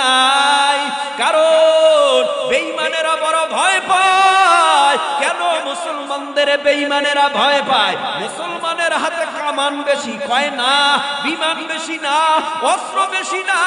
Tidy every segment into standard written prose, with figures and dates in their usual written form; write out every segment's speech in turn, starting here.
নাই, কারণ বেঈমানেরা বড় ভয় পায়। কেন মুসলমানদের বেঈমানেরা ভয় পায়? মুসলমানের হাতে কামান বেশি, কয় না বিমান বেশি না, অস্ত্র বেশি না,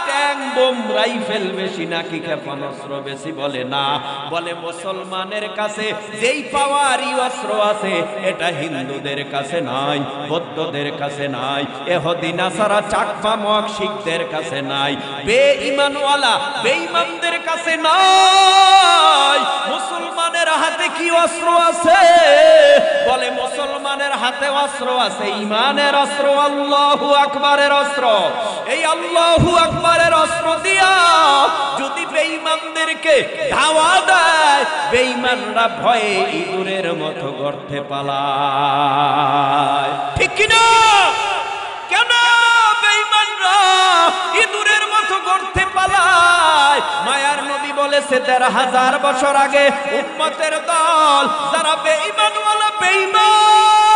ট্যাঙ্ক বোম রাইফেল বেশি না, কি ক্ষেপণাস্ত্র বেশি বলে না, বলে মুসলমানের কাছে যেই পাওয়ারই অস্ত্র আছে এটা হিন্দুদের কাছে নাই, বৌদ্ধদের কাছে নাই, এহুদি নাসারা চাকমা মক শিখদের কাছে নাই, বেঈমানওয়ালা বেঈমানদের কাছে নাই। মুসলমানের হাতে কি অস্ত্র আছে? বলে মুসলমানের হাতে অস্ত্র আছে ঈমানের অস্ত্র, আল্লাহু আকবারের অস্ত্র। এই আল্লাহু আকবারের অস্ত্র দিয়া যদি বেঈমানদেরকে ধাওয়া দেয়, বেঈমানরা ভয়ে ইঁদুরের মতো গর্তে পালায়, ঠিক কিনা? কেন বেঈমানরা ইঁদুরের মতো গর্তে পালায়? মায়ার নবী বলেছে ১৩,০০০ বছর আগে উম্মতের দল যারা বেঈমানওয়ালা বেঈমান,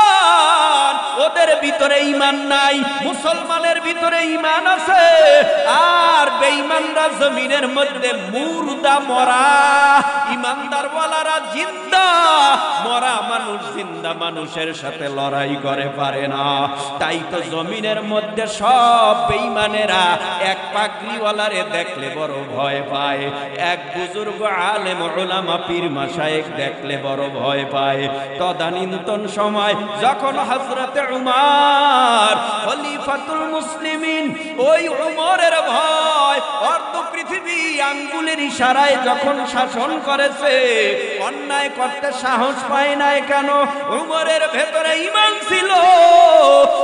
ওদের ভিতরে ঈমান নাই, মুসলমানের ভিতরে ঈমান আছে। আর বেঈমানরা জমিনের মধ্যে মুর্দা মরা, ঈমানদারওয়ালারা জিন্দা, মরা মানুষ জিন্দা মানুষের সাথে লড়াই করে পারে না। তাই তো জমিনের মধ্যে সব বেঈমানেরা এক পাগড়িওয়ালারে দেখলে বড় ভয় পায়, এক বুজুর্গ আলেম উলামা পীর মাশায়েখ দেখলে বড় ভয় পায়। তদানীন্তন সময় যখন হযরতে উমর খলিফাতুল মুসলিমিন, ওই উমরের ভয় অর্ধ পৃথিবী আঙ্গুলের ইশারায় যখন শাসন করেছে, অন্যায় করতে সাহস পায় নাই। কেন? উমরের ভেতরে ঈমান ছিল,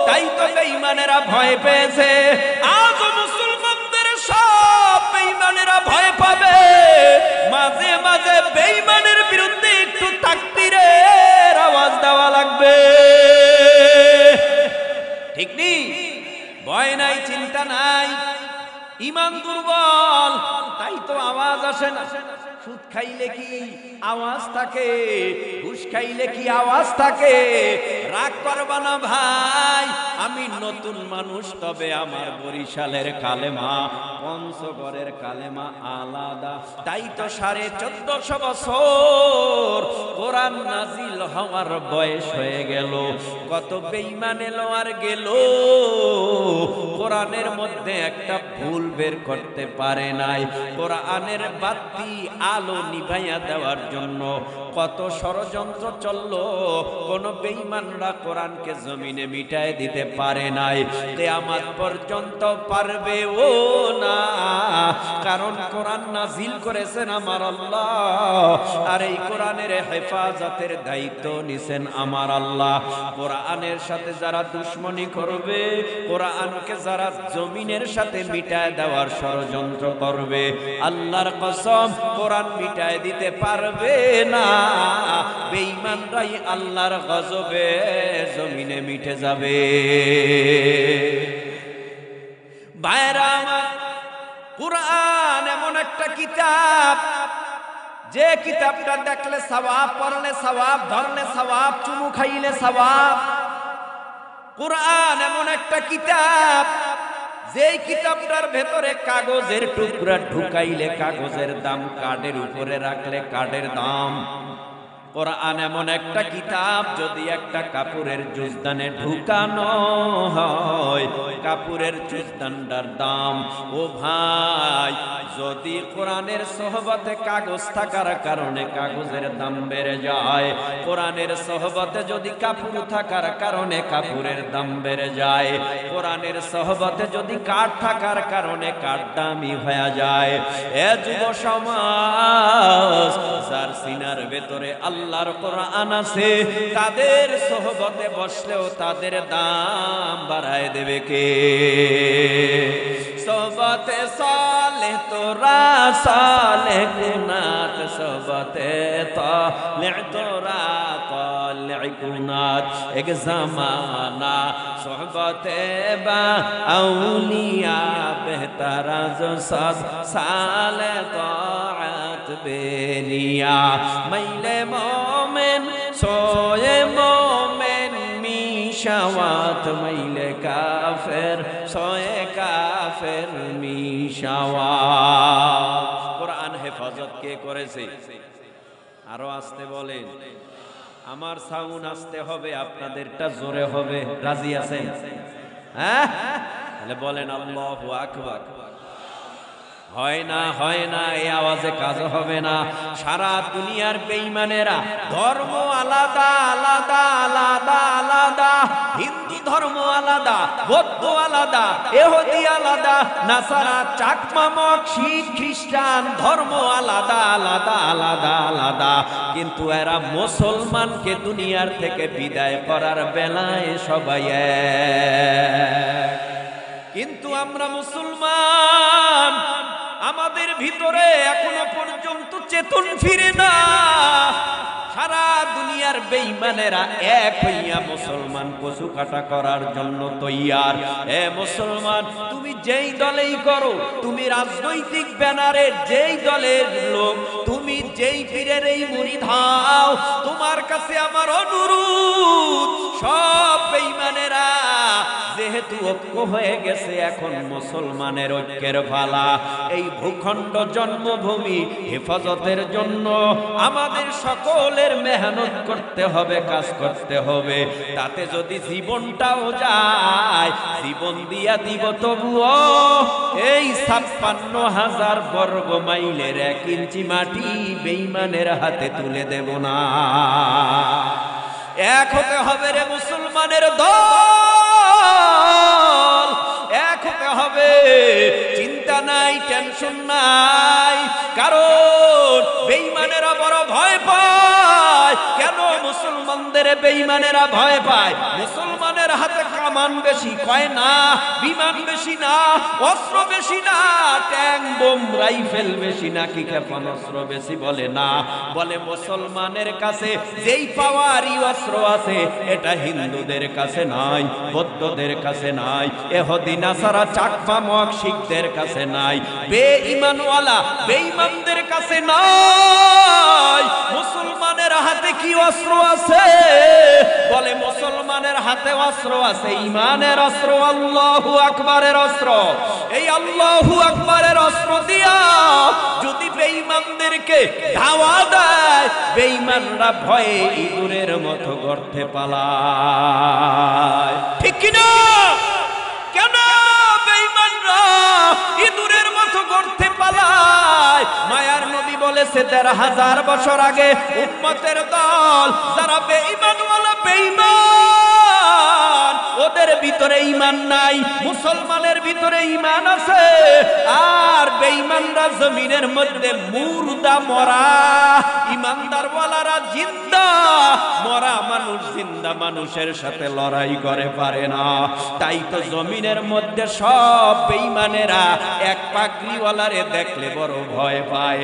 তাই তো বেঈমানেরা ভয় পেয়েছে। আজ মুসলমানদের সব বেঈমানেরা ভয় পাবে। মাঝে মাঝে বেঈমানের বিরুদ্ধে একটু তাকবীরের আওয়াজ দেওয়া লাগবে, ঠিক নেই? ভয় নাই, চিন্তা নাই, ঈমান দুর্বল, তাই তো আওয়াজ আসে না। সুদ খাইলে কি আওয়াজ থাকে? ঘুষ খাইলে কি আওয়াজ থাকে? রাগ করবা না ভাই, আমি নতুন মানুষ, তবে আমার বরিশালের কালেমা, পঞ্চগড়ের কালেমা আলাদা। তাই তো 1450 বছর কোরআন নাজিল হওয়ার বয়স হয়ে গেল, কত বেঈমান এলো আর গেল, কোরআনের মধ্যে একটা ভুল বের করতে পারে নাই। কোরআনের বাতি আলো নিভাইয়া দেওয়ার জন্য কত ষড়যন্ত্র চললো, কোন বেঈমানরা কোরআনকে জমিনে মিটায় দিতে পারে নাই, কিয়ামত পর্যন্ত পারবেও না। কারণ কোরআন নাজিল করেছেন আমার আল্লাহ, আর এই কোরআনের হেফাজতের দায়িত্ব নিছেন আমার আল্লাহ। কোরআনের সাথে যারা দুশ্মনী করবে, কোরআনকে যারা জমিনের সাথে মিটায় দেওয়ার ষড়যন্ত্র করবে, আল্লাহর কসম কোরআন মিটায় দিতে পারবে না। বেঈমানরাই আল্লাহর গজবে জমিনে মিটে যাবে। ভাইরা আমার, কোরআন এমন একটা কিতাব, যে কিতাবটা দেখলে সওয়াব, পড়লে সওয়াব, ধরলে সওয়াব, চুমু খাইলে সওয়াব। কোরআন এমন একটা কিতাব, যেই কিতাবটার ভেতরে কাগজের টুকরা ঢুকাইলে কাগজের দাম, কার্ডের উপরে রাখলে কার্ডের দাম। কোরআন এমন একটা কিতাব, যদি একটা কাপড়ের জুজদানে ঢুকানো হয়, কাপড়ের জুজদানটার দাম, ও ভাই, যদি কোরআনের সোহবতে কাগজ থাকার কারণে কাগজের দাম বেড়ে যায়, কোরআনের সোহবতে যদি কাপড় থাকার কারণে কাপড়ের দাম বেড়ে যায়, কোরআনের সোহবতে যদি কাঠ থাকার কারণে কাঠ দামি হয়ে যায়। এ যুব সমাজ, যার সিনার ভেতরে আল্লাহর কোরআন আছে, তাদের সোহবতে বসলেও তাদের দাম বাড়ায় দেবে কে? সোহবতে সালেহ তোরা সালেহ কুনাত, সোহবতে তালেহ তোরা তালেহ কুনাত। এক জামানা সোহবতে বা আউলিয়া বেহতারা जो सब साले ताअत बेनिया, मैले मोमेन सोए मोमेन मिशावात, मैले काफिर सोए काफिर मिशावात। কে করেছে? আরো আসতে বলেন। আমার সাউন্ড আসতে হবে, আপনাদেরটা জোরে হবে। রাজি আছেন? হ্যাঁ, তাহলে বলেন আল্লাহু আকবার। হয় না, হয় না, এই আওয়াজে কাজ হবে না। সারা দুনিয়ার বেঈমানেরা ধর্ম আলাদা আলাদা আলাদা আলাদা, হিন্দু ধর্ম আলাদা, বৌদ্ধ আলাদা, ইহুদি আলাদা, নাসারা, চাকমা, মগ, শিখ, খ্রিস্টান ধর্ম আলাদা আলাদা আলাদা আলাদা, কিন্তু এরা মুসলমানকে দুনিয়ার থেকে বিদায় করার বেলায় সবাই এক। কিন্তু আমরা মুসলমান, আমাদের ভিতরে এখনো পর্যন্ত চেতন ফিরে না। সারা দুনিয়ার বেঈমানেরা এক হইয়া মুসলমান কচু কাটা করার জন্য তৈয়ার। এ মুসলমান, তুমি যেই দলেই করো, তুমি রাজনৈতিক ব্যানারের যেই দলের লোক, তুমি যেই পীরের এই মুরিদ হও, তোমার কাছে আমার অনুরোধ, সব বেঈমানেরা যেহেতু ঐক্য হয়ে গেছে, এখন মুসলমানের ঐক্যের পালা। এই ভূখণ্ড জন্মভূমি হেফাজতের জন্য আমাদের সকলের মেহনত করতে হবে, কাজ করতে হবে। তাতে যদি জীবনটাও যায়, জীবন দিয়া দিব, তবুও এই 56,000 বর্গ মাইলের 1 ইঞ্চি মাটি বেঈমানের হাতে তুলে দেব না। এক হতে হবে রে মুসলমানের দল, এক হতে হবে। চিন্তা নাই, টেনশন নাই, কারণ বেঈমানেরা বড় ভয় পায়। কেন মুসলমানদের বেঈমানেরা ভয় পায়? মুসলমানের হাতে কামান বেশি, কয় না, বিমান বেশি না, অস্ত্র বেশি না, ট্যাঙ্ক বোম রাইফেল বেশি না, কি ক্ষেপণাস্ত্র বেশি বলে না। বলে মুসলমানের কাছে যেই পাওয়ারই অস্ত্র আছে, এটা হিন্দুদের কাছে নাই, বৌদ্ধদের কাছে নাই, ইহুদি, নাসারা, চাকমা, মগ, শিখদের কাছে নাই, বেঈমানওয়ালা বেঈমানদের কাছে নাই। মুসলমানের হাতে কি অস্ত্র আছে? বলে মুসলমানের হাতে অস্ত্র আছে, ঈমানের অস্ত্র, আল্লাহু আকবারের অস্ত্র। এই আল্লাহু আকবারের অস্ত্র দিয়া যদি বেঈমানদেরকে ধাওয়া দেয়, বেঈমানরা ভয়ে ইঁদুরের মতো গর্তে পালায়। ঠিক কিনা? কেন বেঈমানরা ইঁদুরের মতো গর্তে পালায়? মায়ার নবী বলেছে ১৩,০০০ বছর আগে উম্মতের দল যারা বেঈমানওয়ালা বেঈমান, ওদের ভিতরে ঈমান নাই, মুসলমানের ভিতরে ঈমান আছে। আর বেঈমানরা জমিনের মধ্যে মুর্দা, মরা। ঈমানদারওয়ালারা জিন্দা, মরা মানুষ জিন্দা মানুষের সাথে লড়াই করে পারে না। তাই তো জমিনের মধ্যে সব বেঈমানেরা এক পাগড়িওয়ালারে দেখলে বড় ভয় পায়,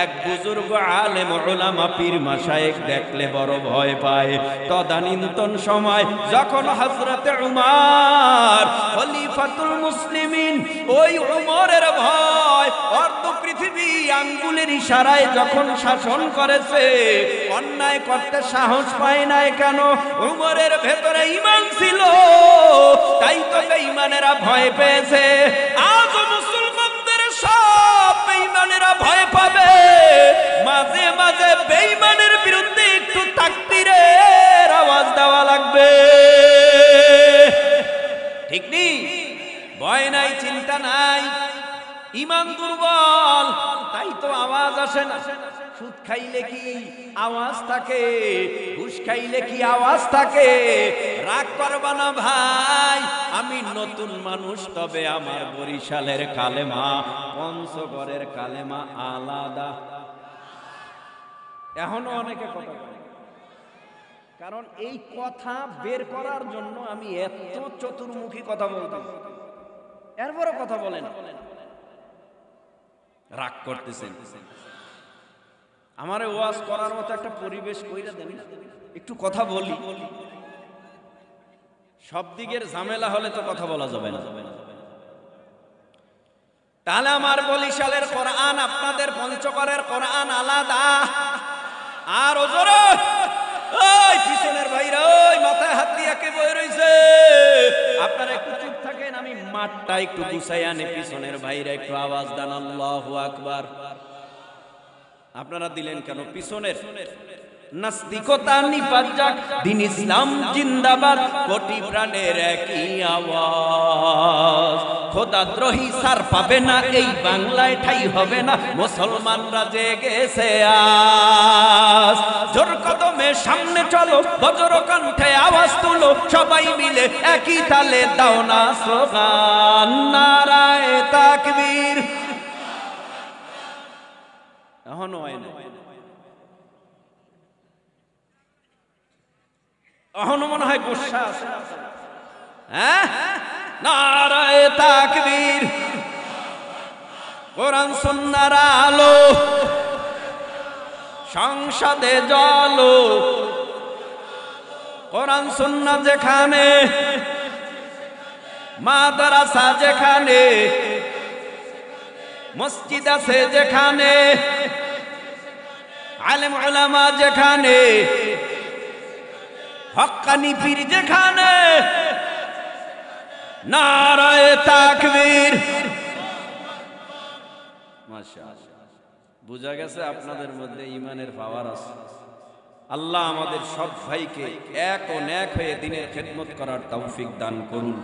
এক বুজুর্গ আলেম উলামা পীর মাশায়েখ দেখলে বড় ভয় পায়। তদানীন্তন সময় যখন হযরতে উমর খলিফাতুল মুসলিমিন, ওই উমরের ভয় অর্ধ পৃথিবী আঙ্গুলের ইশারায় যখন শাসন করেছে, অন্যায় করতে সাহস পায় নাই। কেন? উমরের ভেতরে ঈমান ছিল, তাই তো বেঈমানেরা ভয় পেয়েছে। আজ মুসলমানদের সব বেঈমানেরা ভয় পাবে। মাঝে মাঝে বেঈমানের বিরুদ্ধে একটু তাকবীরের আওয়াজ দেওয়া লাগবে, ঠিক নেই? ভয় নাই, চিন্তা নাই, ঈমান দুর্বল, তাই তো আওয়াজ আসে না। সুদ খাইলে কি আওয়াজ থাকে? ঘুষ খাইলে কি আওয়াজ থাকে? রাগ করবা না ভাই, আমি নতুন মানুষ, তবে আমার বরিশালের কালেমা, পঞ্চগড়ের কালেমা আলাদা। এখনো অনেকে কথা বলে, কারণ এই কথা বের করার জন্য আমি এত চতুর্মুখী কথা বলতাম, এরপরও কথা বলেন, রাগ করতেছেন। আমারে ওয়াজ করার মতো একটা পরিবেশ কইরা দেন, একটু কথা বলি। সব দিকের ঝামেলা হলে তো কথা বলা যাবে না। তাহলে আমার বরিশালের কোরআন, আপনাদের পঞ্চগড়ের কোরআন আলাদা। আর ওজোরে ওই পিছনের ভাইরা, ওই মাথায় হাত দিয়ে কে বই রইছে, আপনারা একটু চুপ থাকেন, আমি মাঠটা একটু গুছাই আনি। পিছনের ভাইরা একটু আওয়াজ দেন, আল্লাহু আকবার। আপনারা দিলেন কেন? পিছনের নাস্তিকতা নিপাত যাক, দিন ইসলাম জিন্দাবাদ, কোটি প্রাণের একই আওয়াজ। খোদাদ্রোহী সার পাবে না, এই বাংলায় ঠাই হবে না, মুসলমানরা জেগেছে আজ। জোর কদমে সামনে চলো, বজ্র কণ্ঠে আওয়াজ তুলো, সবাই মিলে একই তালে দাও না স্লোগান, নারায়ে তাকবীর। এখনো হয় না, এখনো মনে হয় গোসা আছে। হ্যাঁ, নারায়ে তাকবীর। কোরআন সুন্নাহর আলো, সংসদে জ্বলো, কোরআন সুন্নাহ যেখানে, মাদ্রাসা যেখানে, মসজিদ আছে যেখানে, আলেম উলামা যেখানে, হক্কানি পীর যেখানে, নারায়ে তাকবীর। মাশাআল্লাহ, বুঝা গেছে আপনাদের মধ্যে ঈমানের পাওয়ার আছে। আল্লাহ আমাদের সব ভাইকে এক ও নেক হয়ে দ্বীনের খেদমত করার তৌফিক দান করুন।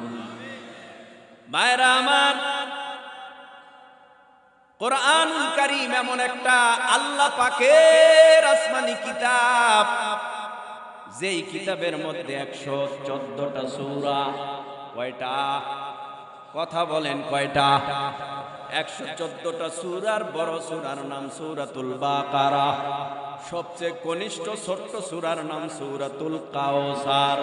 ভাইরা আমার, কোরআনুল কারীম এমন একটা আল্লাহ পাকের আসমানি কিতাব, যেই কিতাবের মধ্যে 114টা সূরা। কয়টা? কথা বলেন কয়টা? 114টা সূরার বড় সূরার নাম সূরাতুল বাকারা, সবচেয়ে কনিষ্ঠ ছোট্ট সূরার নাম সূরাতুল কাউসার।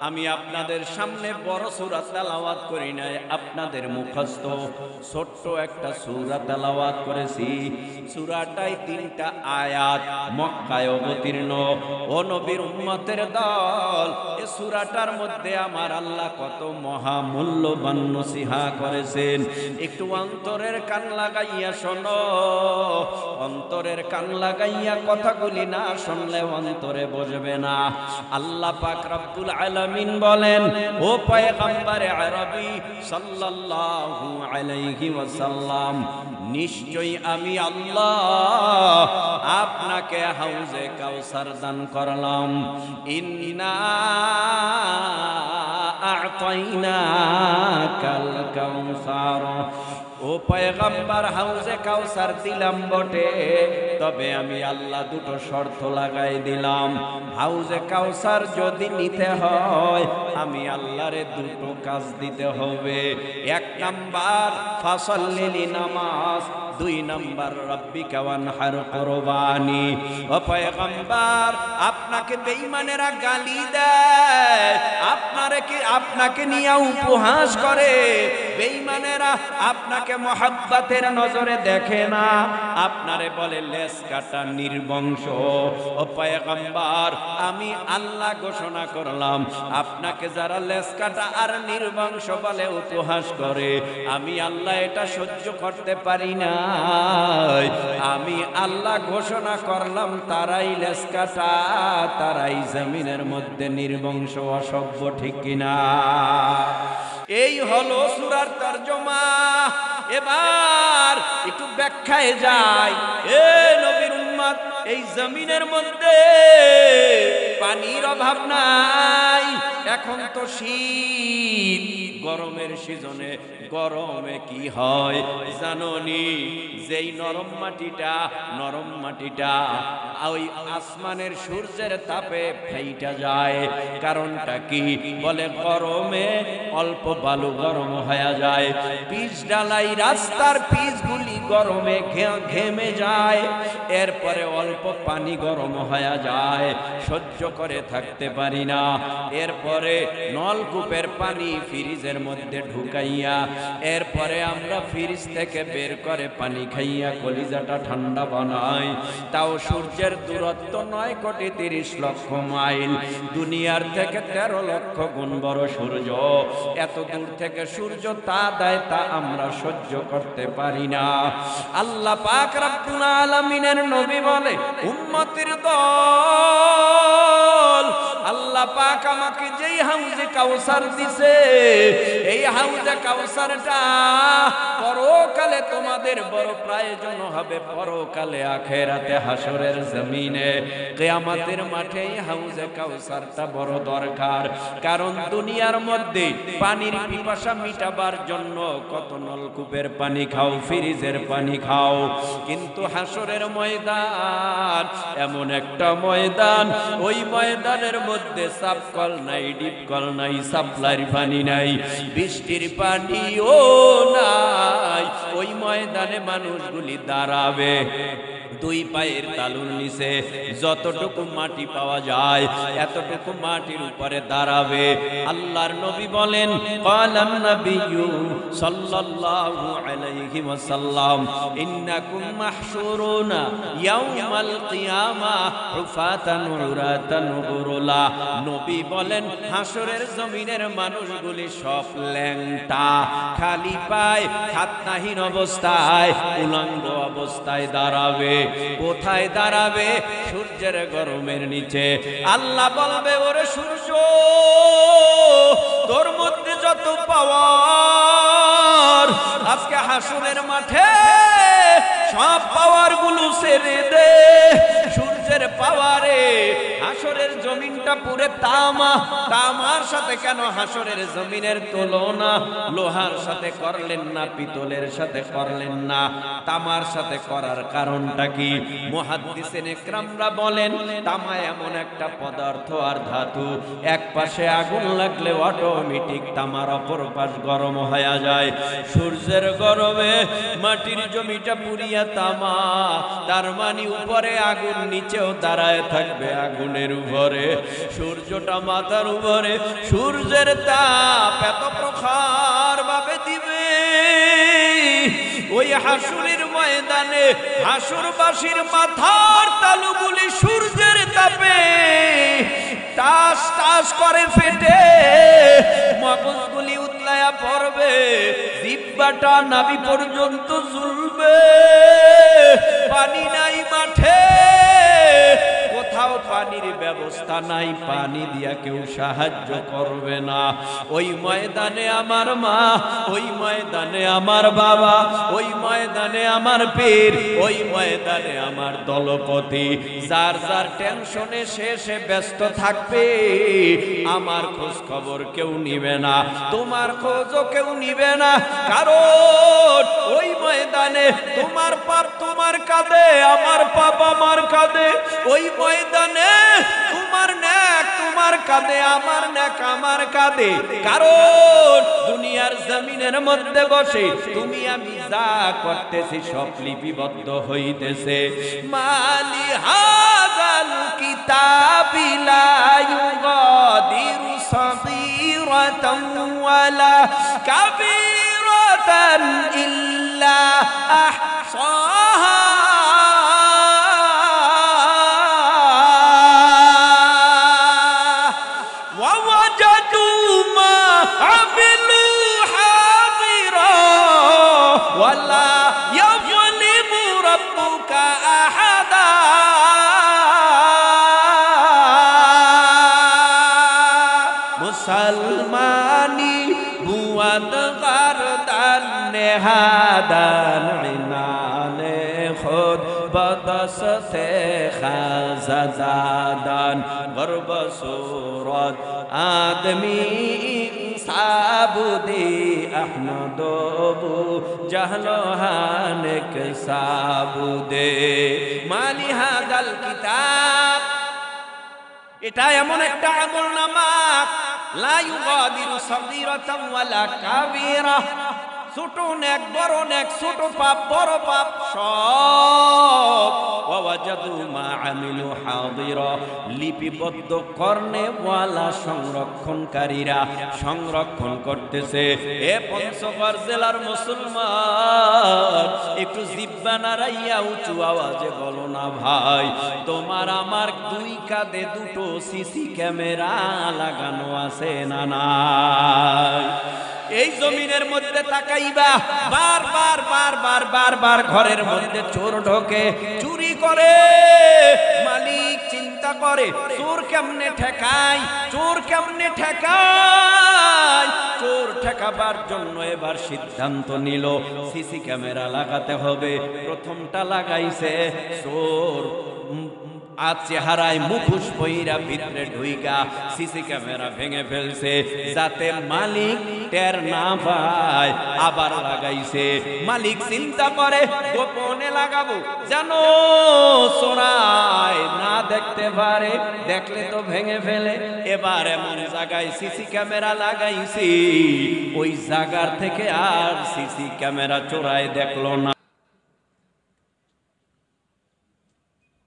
আমি আপনাদের সামনে বড় সূরা তেলাওয়াত করি নাই, আপনাদের মুখস্থ ছোট্ট একটা সূরা তেলাওয়াত করেছি। সূরাটাই 3টা আয়াত, মক্কায় অবতীর্ণ। ও নবীর উম্মতের দল, এই সূরাটার মধ্যে আমার আল্লাহ কত মহামূল্যবান নসিহা করেছেন। একটু অন্তরের কান লাগাইয়া শোনো, অন্তরের কান লাগাইয়া কথাগুলি না শুনলে অন্তরে বসবে না। আল্লাহ পাক রব্বুল আলামিন বলেন, ও পয়গম্বর আরবি সাল্লাল্লাহু আলাইহি ওয়াসাল্লাম, নিশ্চয়ই আমি আল্লাহ আপনাকে হাউজে কাউসার দান করলাম। ইন্না আ'তাইনাকাল কাউসার। ও পয়গম্বর, হাউজে কাউসার দিলাম বটে, তবে আমি আল্লাহ দুটো শর্ত লাগাই দিলাম। হাউজে কাউসার যদি নিতে হয়, আমি আল্লাহরে দুটো কাজ দিতে হবে। 1 নাম্বার ফাসাল্লি, নামাজ। 2 নাম্বার রাব্বিকা ওয়ানহার, কুরবানি। ও পয়গম্বর, আপনাকে বেঈমানেরা গালি দেয়, আপনাকে নিয়ে উপহাস করে। বেঈমানেরা আপনাকে মহব্বতের নজরে দেখে না, আপনারে বলে লেস কাটা নির্বংশ। ও পয়গম্বর, আমি আল্লাহ ঘোষণা করলাম, আপনাকে যারা লেস কাটা আর নির্বংশ বলে উপহাস করে, আমি আল্লাহ এটা সহ্য করতে পারি না। আমি আল্লাহ ঘোষণা করলাম, তারাই লেস কাটা, তারাই জমিনের মধ্যে নির্বংশ, অসভ্য। ঠিক কিনা? এই হলো সূরার তরজমা। এবার একটু ব্যাখ্যায় যাই। এ নবীর উম্মত, এই জমিনের মধ্যে পানির অভাব নাই। এখন তো শীত, গরমের সিজনে গরমে কি হয় জানোনি? যেই নরম মাটিটা ওই আসমানের সূর্যের তাপে ফাইটা যায়। কারণটা কি? বলে গরমে অল্প বালু গরম হয়ে যায়, পিচ ডালাই রাস্তার পিচগুলি গরমে ঘেমে যায়, এরপরে অল্প পানি গরম হয়ে যায়, সহ্য করে থাকতে পারি না। এরপরে নলকূপের পানি ফ্রিজের মধ্যে ঢুকাইয়া, এরপরে আমরা ফ্রিজ থেকে বের করে পানি খাইয়া কলিজাটা ঠান্ডা বানাই। তাও সূর্যের দূরত্ব 9,30,00,000 মাইল, দুনিয়ার থেকে 13 লক্ষ গুণ বড় সূর্য। এত দূর থেকে সূর্য তা দেয়, তা আমরা সহ্য করতে পারি না। আল্লাহ পাক রব্বুল আলামিনের নবী বলে, উম্মতের দল, আল্লাহ আল্লাহ পাক আমাকে যেই হাউজে কাউসার দিছে, এই হাউজে কাউসারটা পরকালে তোমাদের বড় প্রয়োজন হবে, পরকালে আখিরাতে হাসরের জমিনে কিয়ামতের মাঠে এই হাউজে কাউসারটা বড় দরকার। কারণ দুনিয়ার মধ্যে পানির পিপাসা মিটাবার জন্য কত নলকূপের পানি খাও, ফ্রিজের পানি খাও, কিন্তু হাসরের ময়দান এমন একটা ময়দান, ওই ময়দানের মধ্যে সাফ কল নাই, ডিপ কল নাই, সাপ্লাইর পানি নাই, বৃষ্টির পানিও নাই। ওই ময়দানে মানুষগুলি দাঁড়াবে দুই পায়ের তালুর নিচে যতটুকু মাটি পাওয়া যায় এতটুকু মাটির উপরে দাঁড়াবে। আল্লাহর নবী বলেন, ক্বালান নবিয়্যু সাল্লাল্লাহু আলাইহি ওয়াসাল্লাম, ইন্নাকুম মাহশুরুনা ইয়াউমাল কিয়ামা হুফাতান উরাতান গুরুলা। নবী বলেন, হাসরের জমিনের মানুষগুলি সব ল্যাংটা, খালি পায়, খাতনাহীন অবস্থায়, উলঙ্গ অবস্থায় দাঁড়াবে। কোথায় দাঁড়াবে? সূর্যের গরমের নিচে। আল্লাহ বলবে, ওরে সূর্য, তোর মধ্যে যত পাওয়ার আজকে হাসরের মাঠে সব পাওয়ার গুলো ছেড়ে দে। সূর্যের পাওয়ারে হাসরের জমিনটা পুরে তামা, তামার সাথে কেন হাসরের জমিনের তুলনা লোহার সাথে করলেন না, পিতলের সাথে করলেন না, তামার সাথে করার কারণটা কি? মুহাদ্দিসিন ইকরামরা বলেন, তামা এমন একটা পদার্থ আর ধাতু, এক পাশে আগুন লাগলে অটোমেটিক তামার অপর পাশ গরম হয়ে যায়। সূর্যের গরমে মাটির জমিটা পুরিয়া তামা, তার মানে উপরে আগুন, নিচেও দাঁড়ায় থাকবে আগুনের উপরে। সূর্যটা মাথার উপরে, সূর্যের তাপ এত প্রখর ভাবে দিবে, ওই হাসুরের ময়দানে হাসুরবাসীর মাথার তালুগুলি সূর্যের তাপে টাস টাস করে ফেটে, মগজগুলি উতলায়া পড়বে, জিহ্বাটা নাভি পর্যন্ত ঝুলবে। পানি নাই মাঠে, কোথাও পানির ব্যবস্থা নাই, পানি দিয়া কেউ সাহায্য করবে না। ওই ময়দানে আমার মা, ওই ময়দানে আমার বাবা, ওই ময়দানে আমার পীর, ওই ময়দানে আমার দলপতি, যার যার টেনশনে শেষে ব্যস্ত থাকবে। আমার খোঁজ খবর কেউ নিবে না, তোমার খোঁজও কেউ নিবে না, কারণ ওই ময়দানে তোমার পাপ তোমার কাঁধে, আমার পাপ আমার কাঁধে। ওই ময়দানে তোমার নেক তোমার কাঁধে, আমার নেক আমার কাঁধে। কারণ দুনিয়ার জমিনের মধ্যে বসে তুমি আমি যা করতেছি সব লিপিবদ্ধ হইতেছে। মালি হাযাল কিতাবি লা ইউগাদিরু সাগীরাতান ওয়ালা কাবীরাতান ইল্লা আহসাহা। মুসলমানি বুয়াদ গরদান নেহাদান ইনানে খুদ বদসতে খাজাদান গর্ব সুরত আদমি সাবুদি আহমদবু জাহলোহানেক সাবুদে। মালি হাদাল কিতাব, এটা এমন একটা আমলনামা, লা ইউগাদিরু সাগীরাতান ওয়ালা কাবীরা, ছোট নেক বড় নেক, ছোট পাপ বড় পাপ সব ওয়াজাদু মা আমিলু হাদিরা, লিপিবদ্ধ করনে ওয়ালা সংরক্ষণকারীরা সংরক্ষণ করতেছে। এ পঞ্চগড় জেলার মুসলমান, একটু জিহ্বা নাড়াইয়া উঁচু আওয়াজে বলো না ভাই, তোমার আমার দুই কাঁধে দুটো সিসি ক্যামেরা লাগানো আছে না নাই? এই জমিনের মধ্যে তাকাইবা, বারবার বারবার বারবার ঘরের মধ্যে চোর ঢোকে, চুরি করে। মালিক চিন্তা চিন্তা করে চোর কেমনে ঠেকায়, চোর কেমনে ঠেকায়। চোর ঠেকাবার জন্য এবার সিদ্ধান্ত নিল সিসি ক্যামেরা লাগাতে হবে। প্রথমটা লাগাইছে, চোর চেহারায় মুখোশ পইরা ভিতরে ঢুইকা সিসি ক্যামেরা ভেঙে ফেলছে যাতে মালিক টের না পায়। আবার লাগাইছে, মালিক চিন্তা করে গোপনে লাগাবো যেন চোরাই না দেখতে পারে, দেখলে তো ভেঙে ফেলে। এবার এমন জায়গায় সিসি ক্যামেরা লাগাইছি ওই জায়গার থেকে আর সিসি ক্যামেরা চোরাই দেখলো না।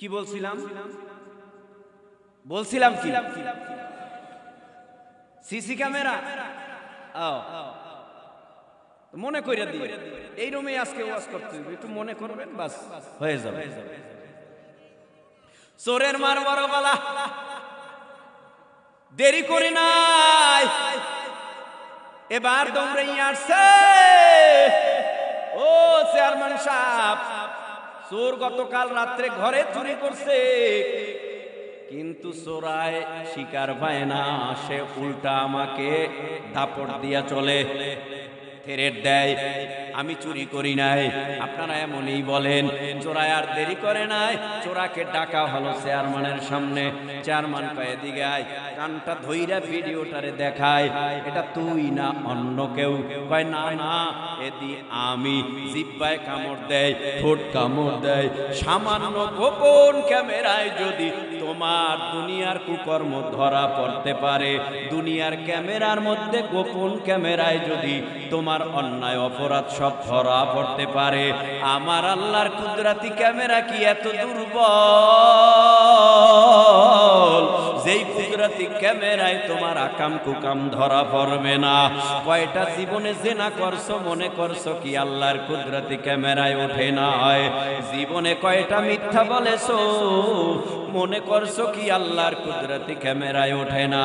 কি বলছিলাম কি সিসি ক্যামেরা মনে কইরা দিয়ে এই রুমে আজকে ওয়াজ করতে হবে, একটু মনে করবেন, বাস হয়ে যাবে। চোরের মার বড় গলা, দেরি করে নাই, এবার দৌড়াইয়া আসছে। ও চেয়ারম্যান সাহেব, চোর গতকাল রাত্রে ঘরে চুরি করছে, কিন্তু চোরায় শিকার পায় না, সে উল্টা আমাকে দাপট দিয়া চলে, থ্রেট দেয় আমি চুরি করি নাই। আপনারা এমনই বলেন। চোরায় আর দেরি করে নাই, চোরাকে ডাকা হলো চেয়ারম্যানের সামনে। চেয়ারম্যান কয়ে দিকে আয়, কানটা ধইরা ভিডিওটারে দেখায়, এটা তুই না অন্য কেউ? কয় না না, এদি আমি। জিব্বায় কামড় দেয়, ঠোঁট কামড় দেয়। সামান্য গোপন ক্যামেরায় যদি তোমার দুনিয়ার কুকর্ম ধরা পড়তে পারে, দুনিয়ার ক্যামেরার মধ্যে গোপন ক্যামেরায় যদি তোমার অন্যায় অপরাধ সব ধরা পড়তে পারে, আমার আল্লাহর কুদরতি ক্যামেরা কি এত দুর্বল যেই কুদরতি ক্যামেরায় তোমার আকাম কুকাম ধরা পড়বে না? কয়টা জীবনে জেনা করছো, মনে করছো কি আল্লাহর কুদরতি ক্যামেরায় ওঠে না? হয় জীবনে কয়টা মিথ্যা বলেছো, মনে করছো কি আল্লাহর কুদরতি ক্যামেরায় ওঠে না?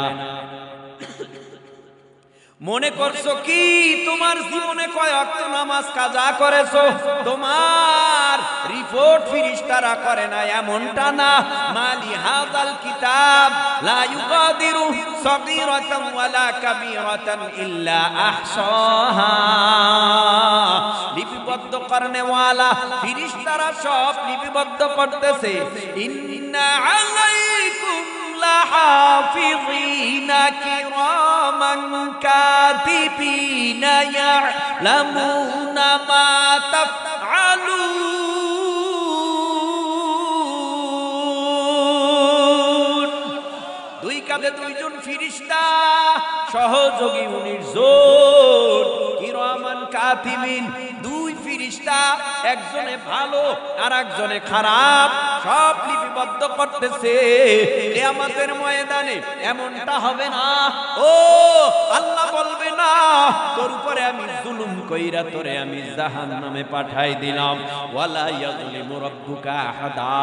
মনে করছো কি তোমার জীবনে কয় ওয়াক্ত নামাজ কাজা করেছো, তোমার রিপোর্ট ফেরেশতারা করে না? এমনটা না। মালি হাযাল কিতাব লা ইউগাদিরু সগীরাতান ওয়ালা কাবীরাতান ইল্লা আহসাহা। লিপিবদ্ধ করনে ওয়ালা ফেরেশতারা সব লিপিবদ্ধ করতেছে। ইন্না আলাইকুম لحافظين كراما كاتبين يعلمون ما تفعلون। দুই কাঁধে দুইজন ফেরেশতা, সহযোগী 19 জন, কিরামান কাতিবিন, দুই ফেরেশতা, একজনে ভালো আর একজনে খারাপ, সব লিপিবদ্ধ করতেছে। কিয়ামতের ময়দানে এমনটা হবে না। ও আল্লাহ বলবে না তোর উপরে আমি জুলুম কইরা তোরে আমি জাহান্নামে পাঠাই দিলাম। ওয়ালা ইয়াযলিমু রাব্বুকা আহাদা।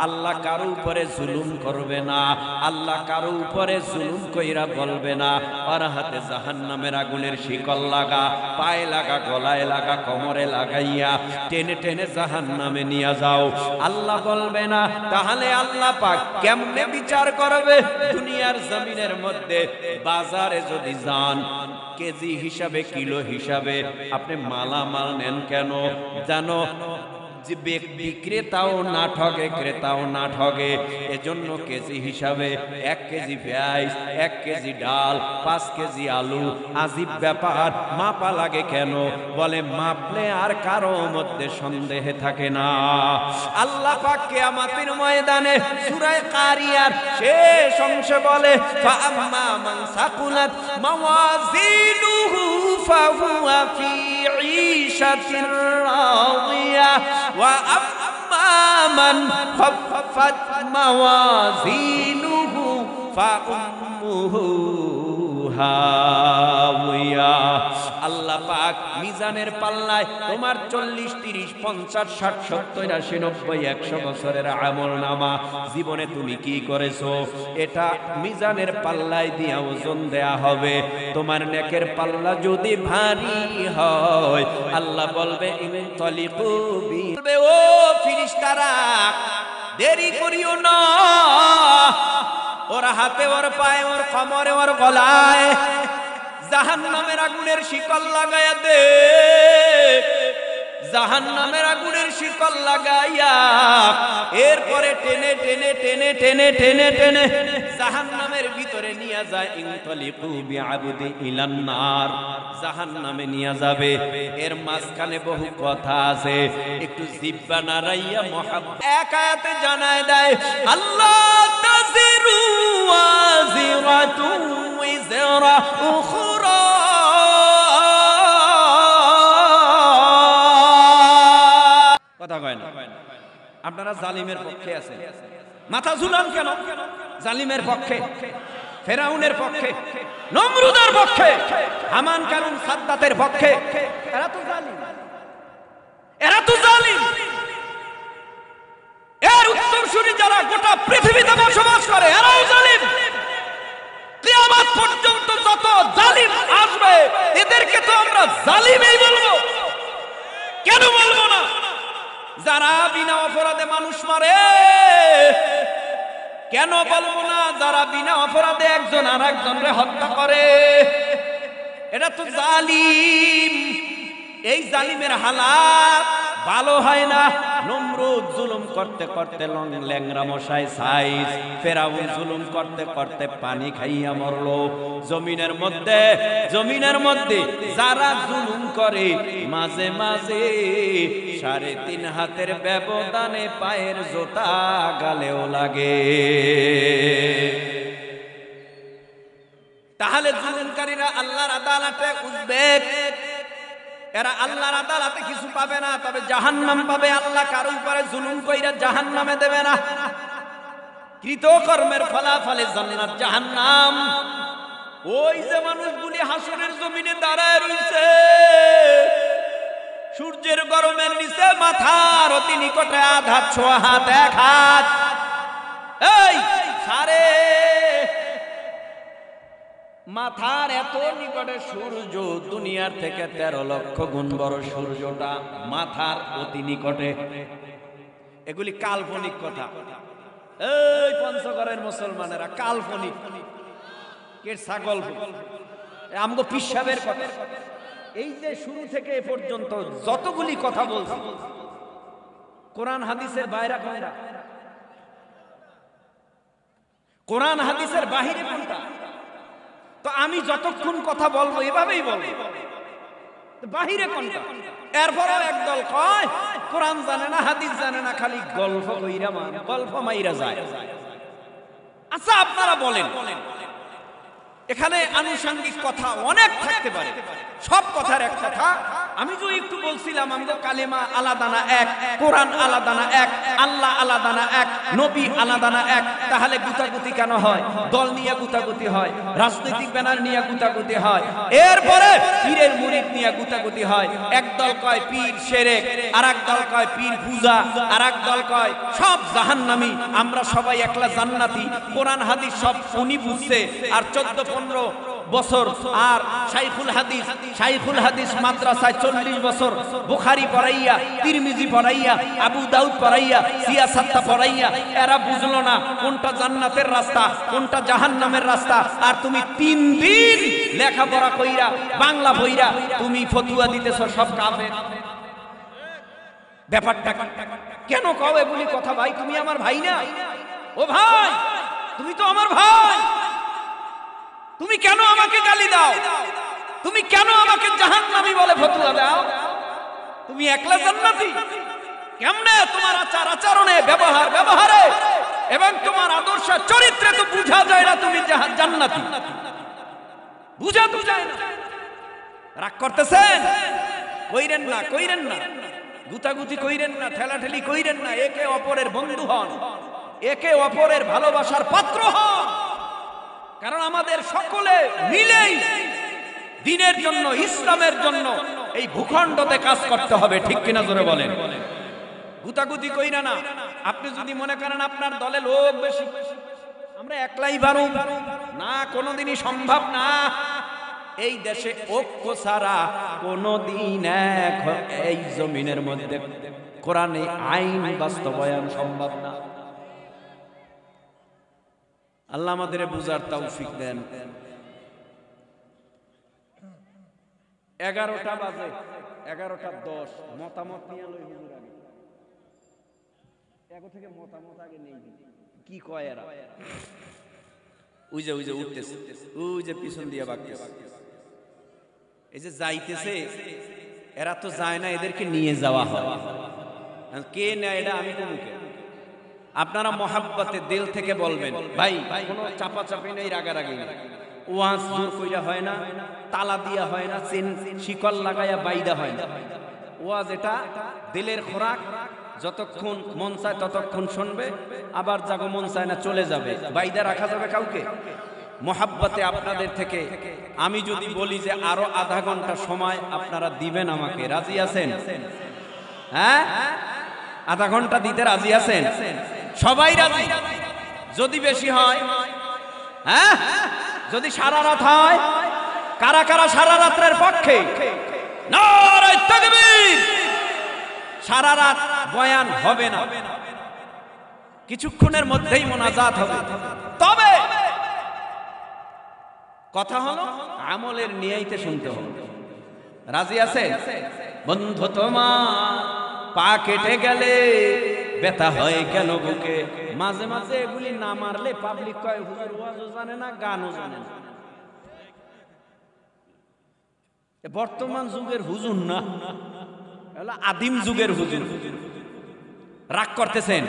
আল্লাহ কারো উপরে জুলুম করবে না, আল্লাহ কারো উপরে জুলুম কইরা বলবে না আর হাতে জাহান্নামের আগুনের শিকল লাগা, পায়ে লাগা, গলায় লাগা, কোমরে লাগাইয়া টেনে টেনে জাহান্নামে নিয়ে যাও। আল্লাহ বলবে না। তাহলে আল্লাহ পাক কেমনে বিচার করবে? দুনিয়ার জমিনের মধ্যে বাজারে যদি যান, কেজি হিসাবে, কিলো হিসাবে আপনি মালামাল নেন কেন জানো? যে বিক্রেতাও না ঠগে, ক্রেতাও না ঠগে, এজন্য কেজি হিসাবে 1 কেজি পেঁয়াজ, 1 কেজি ডাল, 5 কেজি আলু, আজীব ব্যাপার। মাপা লাগে কেন? বলে মাপলে আর কারো মধ্যে সন্দেহ থাকে না। আল্লাহ পাক কিয়ামতের ময়দানে সূরা কারিয়ার শেষ অংশে বলে, ফাআম্মা মান সাকুলাত মাওয়াজিনুহু ফাহুয়া ফি ঈশাতির রাদিয়া وأما من خفت موازينه فأمه হাওয়া। আল্লাহ পাক মিজানের পাল্লায় তোমার 40, 30, 50, 60, 70, 80, 90, 100 বছরের আমলনামা জীবনে তুমি কি করেছো এটা মিজানের পাল্লায় দিয়া ওজন দেয়া হবে। তোমার নেকের পাল্লা যদি ভারী হয় আল্লাহ বলবে ইনতালিকু বি, ও ফেরেশতারা দেরি করিও না। ওর হাতে, ওর পায়ে, ওর কোমরে, ওর গলায় জাহান্নামের আগুনের শিকল লাগায়া দে। জাহান্নামের আগুনের শিকল লাগাইয়া এরপরে টেনে টেনে টেনে টেনে টেনে টেনে জাহান্নামের ভিতরে নিয়ে যায়। ইনতালিকু বিআবদি ইলান নার, জাহান্নামে নিয়ে যাবে। এর মাঝখানে বহু কথা আছে, একটু জিহ্বা নাড়াইয়া মুহাব্বত এক আয়াতে জানায় দেয়, আল্লাহ তাজিরু ওয়াজিরাতুন ওয়াজিরা উখরা। কথা কয় না। আপনারা জালিমের পক্ষে আছেন, মাথা ঝুলান কেন? জালিমের পক্ষে, ফেরাউনের পক্ষে, নমরুদের পক্ষে, হামান কারুন সাদ্দাতের পক্ষে। এরা তো জালিম, এরা তো জালিম। এর উত্তরসূরি যারা গোটা পৃথিবীতে বসবাস করে এরাও জালিম। কিয়ামত পর্যন্ত যত জালিম আসবে এদেরকে তো আমরা জালিমই বলবো। কেন বলবো না? যারা বিনা অপরাধে মানুষ মারে, কেন বলবো না? যারা বিনা অপরাধে একজন আর একজনকে হত্যা করে, এটা তো জালিম। এই জালিমের হালাত ভালো হয় না। নমরুদ জুলুম করতে করতে ল্যাংরা মশাই সাইজ, ফেরাউন জুলুম করতে করতে পানি খাইয়া মরলো। জমিনের মধ্যে যারা জুলুম করে মাঝে মাঝে 3.5 হাতের ব্যবধানে পায়ের জোতা গালেও লাগে। তাহলে জুলুমকারীরা আল্লাহর আদালতে উদ্বেগ, এরা আল্লাহর আদালতে কিছু পাবে না, তবে জাহান্নাম পাবে। আল্লাহ কারো উপরে জুলুম কইরা জাহান্নামে দেবে না। কৃতকর্মের ফলাফলে জান্নাত জাহান্নাম। ওই যে মানুষগুলি হাসরের জমিনে দাঁড়ায় রইছে, সূর্যের গরমের নিচে মাথার অতি নিকটে আধ হাত, 6 হাত, 1 হাত, এই সারে মাথার এত নিকটে সূর্য, দুনিয়ার থেকে 13 লক্ষ গুণ বড় সূর্যটা মাথার অতি নিকটে। এগুলি কাল্পনিক কথা। এই পঞ্চগড়ের মুসলমানেরা কাল্পনিক, কে ছাগল আমগো পিসাবের কথা। এই যে শুরু থেকে এ পর্যন্ত যতগুলি কথা বলছি, কোরআন হাদিসের বাইরে কোনটা? কোরআন হাদিসের বাহিরে কোনটা? তো আমি যতক্ষণ কথা বলবো এভাবেই বলবো, বাহিরে কোনটা? এরপরও একদল কয় কোরআন জানে না, হাদিস জানে না, খালি গল্প কইরা গল্প মাইরা যায়। আচ্ছা আপনারা বলেন, এখানে আনুষঙ্গিক কথা অনেক থাকতে পারে, সব কথার এক কথা। আমি যে একটু বলছিলাম আমাদের কালেমা আলাদা না এক, কোরআন আলাদা না এক, আল্লাহ আলাদা না এক, নবী আলাদা না এক, তাহলে গুতাগুতি কেন হয়? দল নিয়ে গুতাগুতি হয়, রাজনৈতিক ব্যানার নিয়ে গুতাগুতি হয়, এরপরে পীরের মুরিদ নিয়ে গুতাগুতি হয়। একদল কয় পীর শিরক, আর এক দল কয় পীর পূজা, আর এক দল কয় সব জাহান্নামী, আমরা সবাই একলা জান্নাতি। কোরআন হাদিস সব উনি বুঝছে, আর 14-15 বছর আর শাইখুল হাদিস মাদ্রাসায় 40 বছর বুখারী পড়াইয়া, তিরমিজি পড়াইয়া, আবু দাউদ পড়াইয়া, সিয়াসাতটা পড়াইয়া, এরা বুঝলো না কোনটা জান্নাতের রাস্তা কোনটা জাহান্নামের রাস্তা। আর তুমি 3 দিন লেখাপড়া কইরা বাংলা বইরা তুমি ফতুয়া দিতেছো সব কাফের। ব্যাপারটা কেন কও এগুলি কথা? ভাই তুমি আমার ভাই না? ও ভাই তুমি তো আমার ভাই, তুমি কেন আমাকে গালি দাও? তুমি কেন আমাকে জাহান্নামী বলে ফতোয়া দাও? তুমি একলা জান্নাতি কেমনে? তোমার আচার আচরণে, ব্যবহারে এবং তোমার আদর্শ চরিত্রে তো বোঝা যায় না তুমি জান্নাতি, বুঝা তো যায় না। রাগ করতেছেন? কইরেন না, গুতাগুতি কইরেন না, ঠেলাঠেলি কইরেন না। একে অপরের বন্ধু হন, একে অপরের ভালোবাসার পাত্র হন। কারণ আমাদের সকলে মিলেই দ্বীনের জন্য, ইসলামের জন্য এই ভূখণ্ডতে কাজ করতে হবে, ঠিক কিনা জোরে বলেন। গুতাগুতি কইরা না। আপনি যদি মনে করেন আপনার দলে লোক বেশি, আমরা একলাই পারুম না, কোনোদিনই সম্ভব না। এই দেশে ঐক্য ছাড়া কোনোদিন এই জমিনের মধ্যে কোরআনে আইন বাস্তবায়ন সম্ভব না। আল্লাহ আমাদের বুঝার তৌফিক দেন। 11টা বাজে, 11:10 মতামত নিয়ে লই হুজুর আগে। এগো থেকে মতামত আগে নেই, কি কয় এরা? ওই যে উঠতেছে, ওই যে পিছন দিয়ে বাগতেছে, এই যে যাইতেছে, এরা তো যায় না, এদেরকে নিয়ে যাওয়া হয়। কে নেয় এটা আমি তো মুখে। আপনারা মহাব্বতে দিল থেকে বলবেন, ভাই কোনো চাপাচাপি নেই, রাগারাগি নেই, ওয়াজ জোর কইরা হয় না, তালা দিয়া হয় না, শিকল লাগাইয়া বাইদা হয় না। ওয়াজ এটা দিলের খোরাক, যতক্ষণ মন চায় ততক্ষণ শুনবে, আবার যাগো মন চায় না চলে যাবে, বাইদা রাখা যাবে কাউকে? মহাব্বতে আপনাদের থেকে আমি যদি বলি যে আরো আধা ঘন্টা সময় আপনারা দিবেন আমাকে, রাজি আছেন? হ্যাঁ, আধা ঘন্টা দিতে রাজি আছেন? সবাই রাজি? যদি বেশি হয়, হ্যাঁ, যদি সারা রাত হয়, কারা কারা সারা রাতের পক্ষে? নারে তাকবীর! সারা রাত বয়ান হবে না, কিছুক্ষণের মধ্যেই মোনাজাত হবে। তবে কথা হলো আমলের নিয়াইতে শুনতে হবে। রাজি আছে? বন্ধু তোমার পা কেটে গেলে ব্যথা হয় কেন বুকে? মাঝে মাঝে এগুলি না মারলে পাবলিক কয় হুজুর ওয়াজও জানে না, গানও জানে না। বর্তমান যুগের হুজুর না, আদিম যুগের হুজুর। রাগ করতেছেন?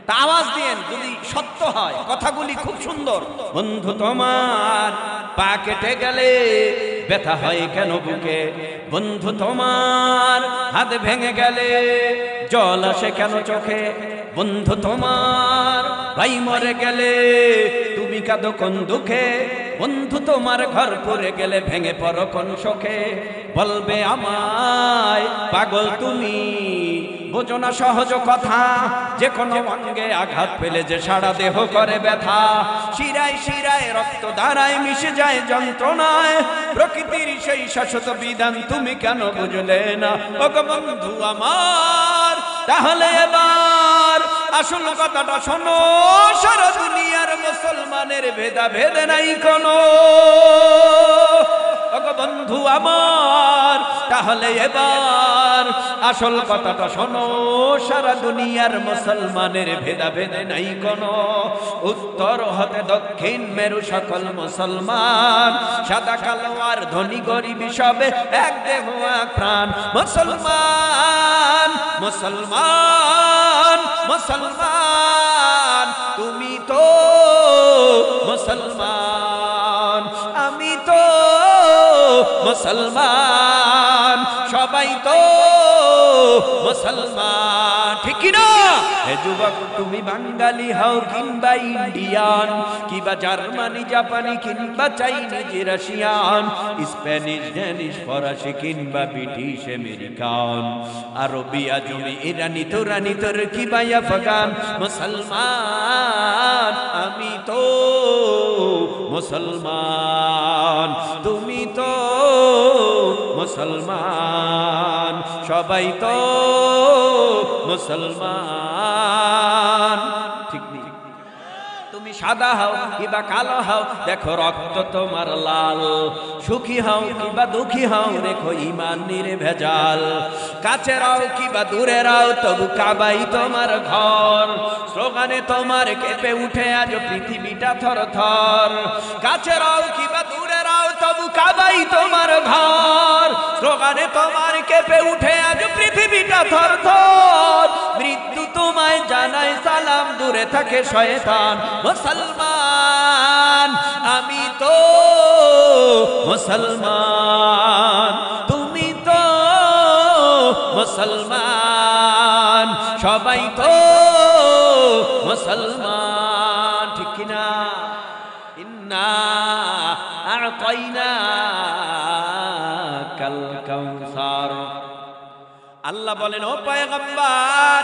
তা আওয়াজ দিয়েন যদি সত্য হয়, কথাগুলি খুব সুন্দর। বন্ধু তোমার পা কেটে গেলে ব্যথা হয় কেন বুকে? বন্ধু তোমার হাত ভেঙে গেলে জল আসে কেন চোখে? বন্ধু তোমার ভাই মরে গেলে তুমি কাঁদো কোন দুঃখে? বন্ধু তোমার ঘর পড়ে গেলে ভেঙে পড়ো কোন শোকে? বলবে আমায় পাগল তুমি, বোঝো না সহজ কথা, যে কোনো অঙ্গে আঘাত পেলে যে সারা দেহ করে ব্যথা। শিরায় শিরায় রক্ত ধারায় মিশে যায় যন্ত্রণায়, প্রকৃতির সেই শাশ্বত বিধান তুমি কেন বুঝলে না? ওগো বন্ধু আমার, তাহলে এবার আসল কথাটা শোনো, সারা দুনিয়ার মুসলমানের ভেদাভেদ নাই কোনো। ওগো বন্ধু আমার, তাহলে এবার আসল কথাটা শোনো, সারা দুনিয়ার মুসলমানের ভেদাভেদ নাই কোনো। উত্তর হতে দক্ষিণ মেরু সকল মুসলমান, সাদা কালো আর ধনী গরিব সবে এক দেহ এক প্রাণ। মুসলমান মুসলমান মুসলমান, তুমি তো মুসলমান, আমি তো মুসলমান, সবাই তো মুসলমান, ঠিক না? হে যুবক, তুমি বাঙালি হও কিংবা ইন্ডিয়ান, কিংবা জার্মানি জাপানি কিংবা চাইনিজ রাশিয়ান, স্প্যানিশ ড্যানিশ ফরাসি কিংবা ব্রিটিশ আমেরিকান, আরবি আজমি ইরানি তুরানি তুর্কি বা আফগান, মুসলমান আমি তো মুসলমান, তুমি তো মুসলমান, সবাই তো মুসলমান, ঠিক নেই? তুমি সাদা হও কিবা কালো হও, দেখো রক্ত তোমার লাল, সুখী হও কিবা দুঃখী হও, দেখো ঈমান নির্ভেজাল, কাছে রাও কিবা দূরে রাও, তবু কাবাই তোমার ঘর, স্লোগানে তোমার কেঁপে উঠে আজ পৃথিবীটা থর থর, কাছে রাও কিবা দূরে রাও, তবু কাবাই তোমার ঘর, স্লোগানে তোমার কেঁপে উঠে আজ পৃথিবীটা থর থর, মৃত্যু তোমায় জানাই সালাম, দূরে থাকে শয়তান। মুসলমান আমি তো মুসলমান, তুমি তো মুসলমান, সবাই তো মুসলমান, ঠিক কিনা? ইন্না আ'তাইনাকাল কাউসার। আল্লাহ বলেন, ও পয়গম্বর,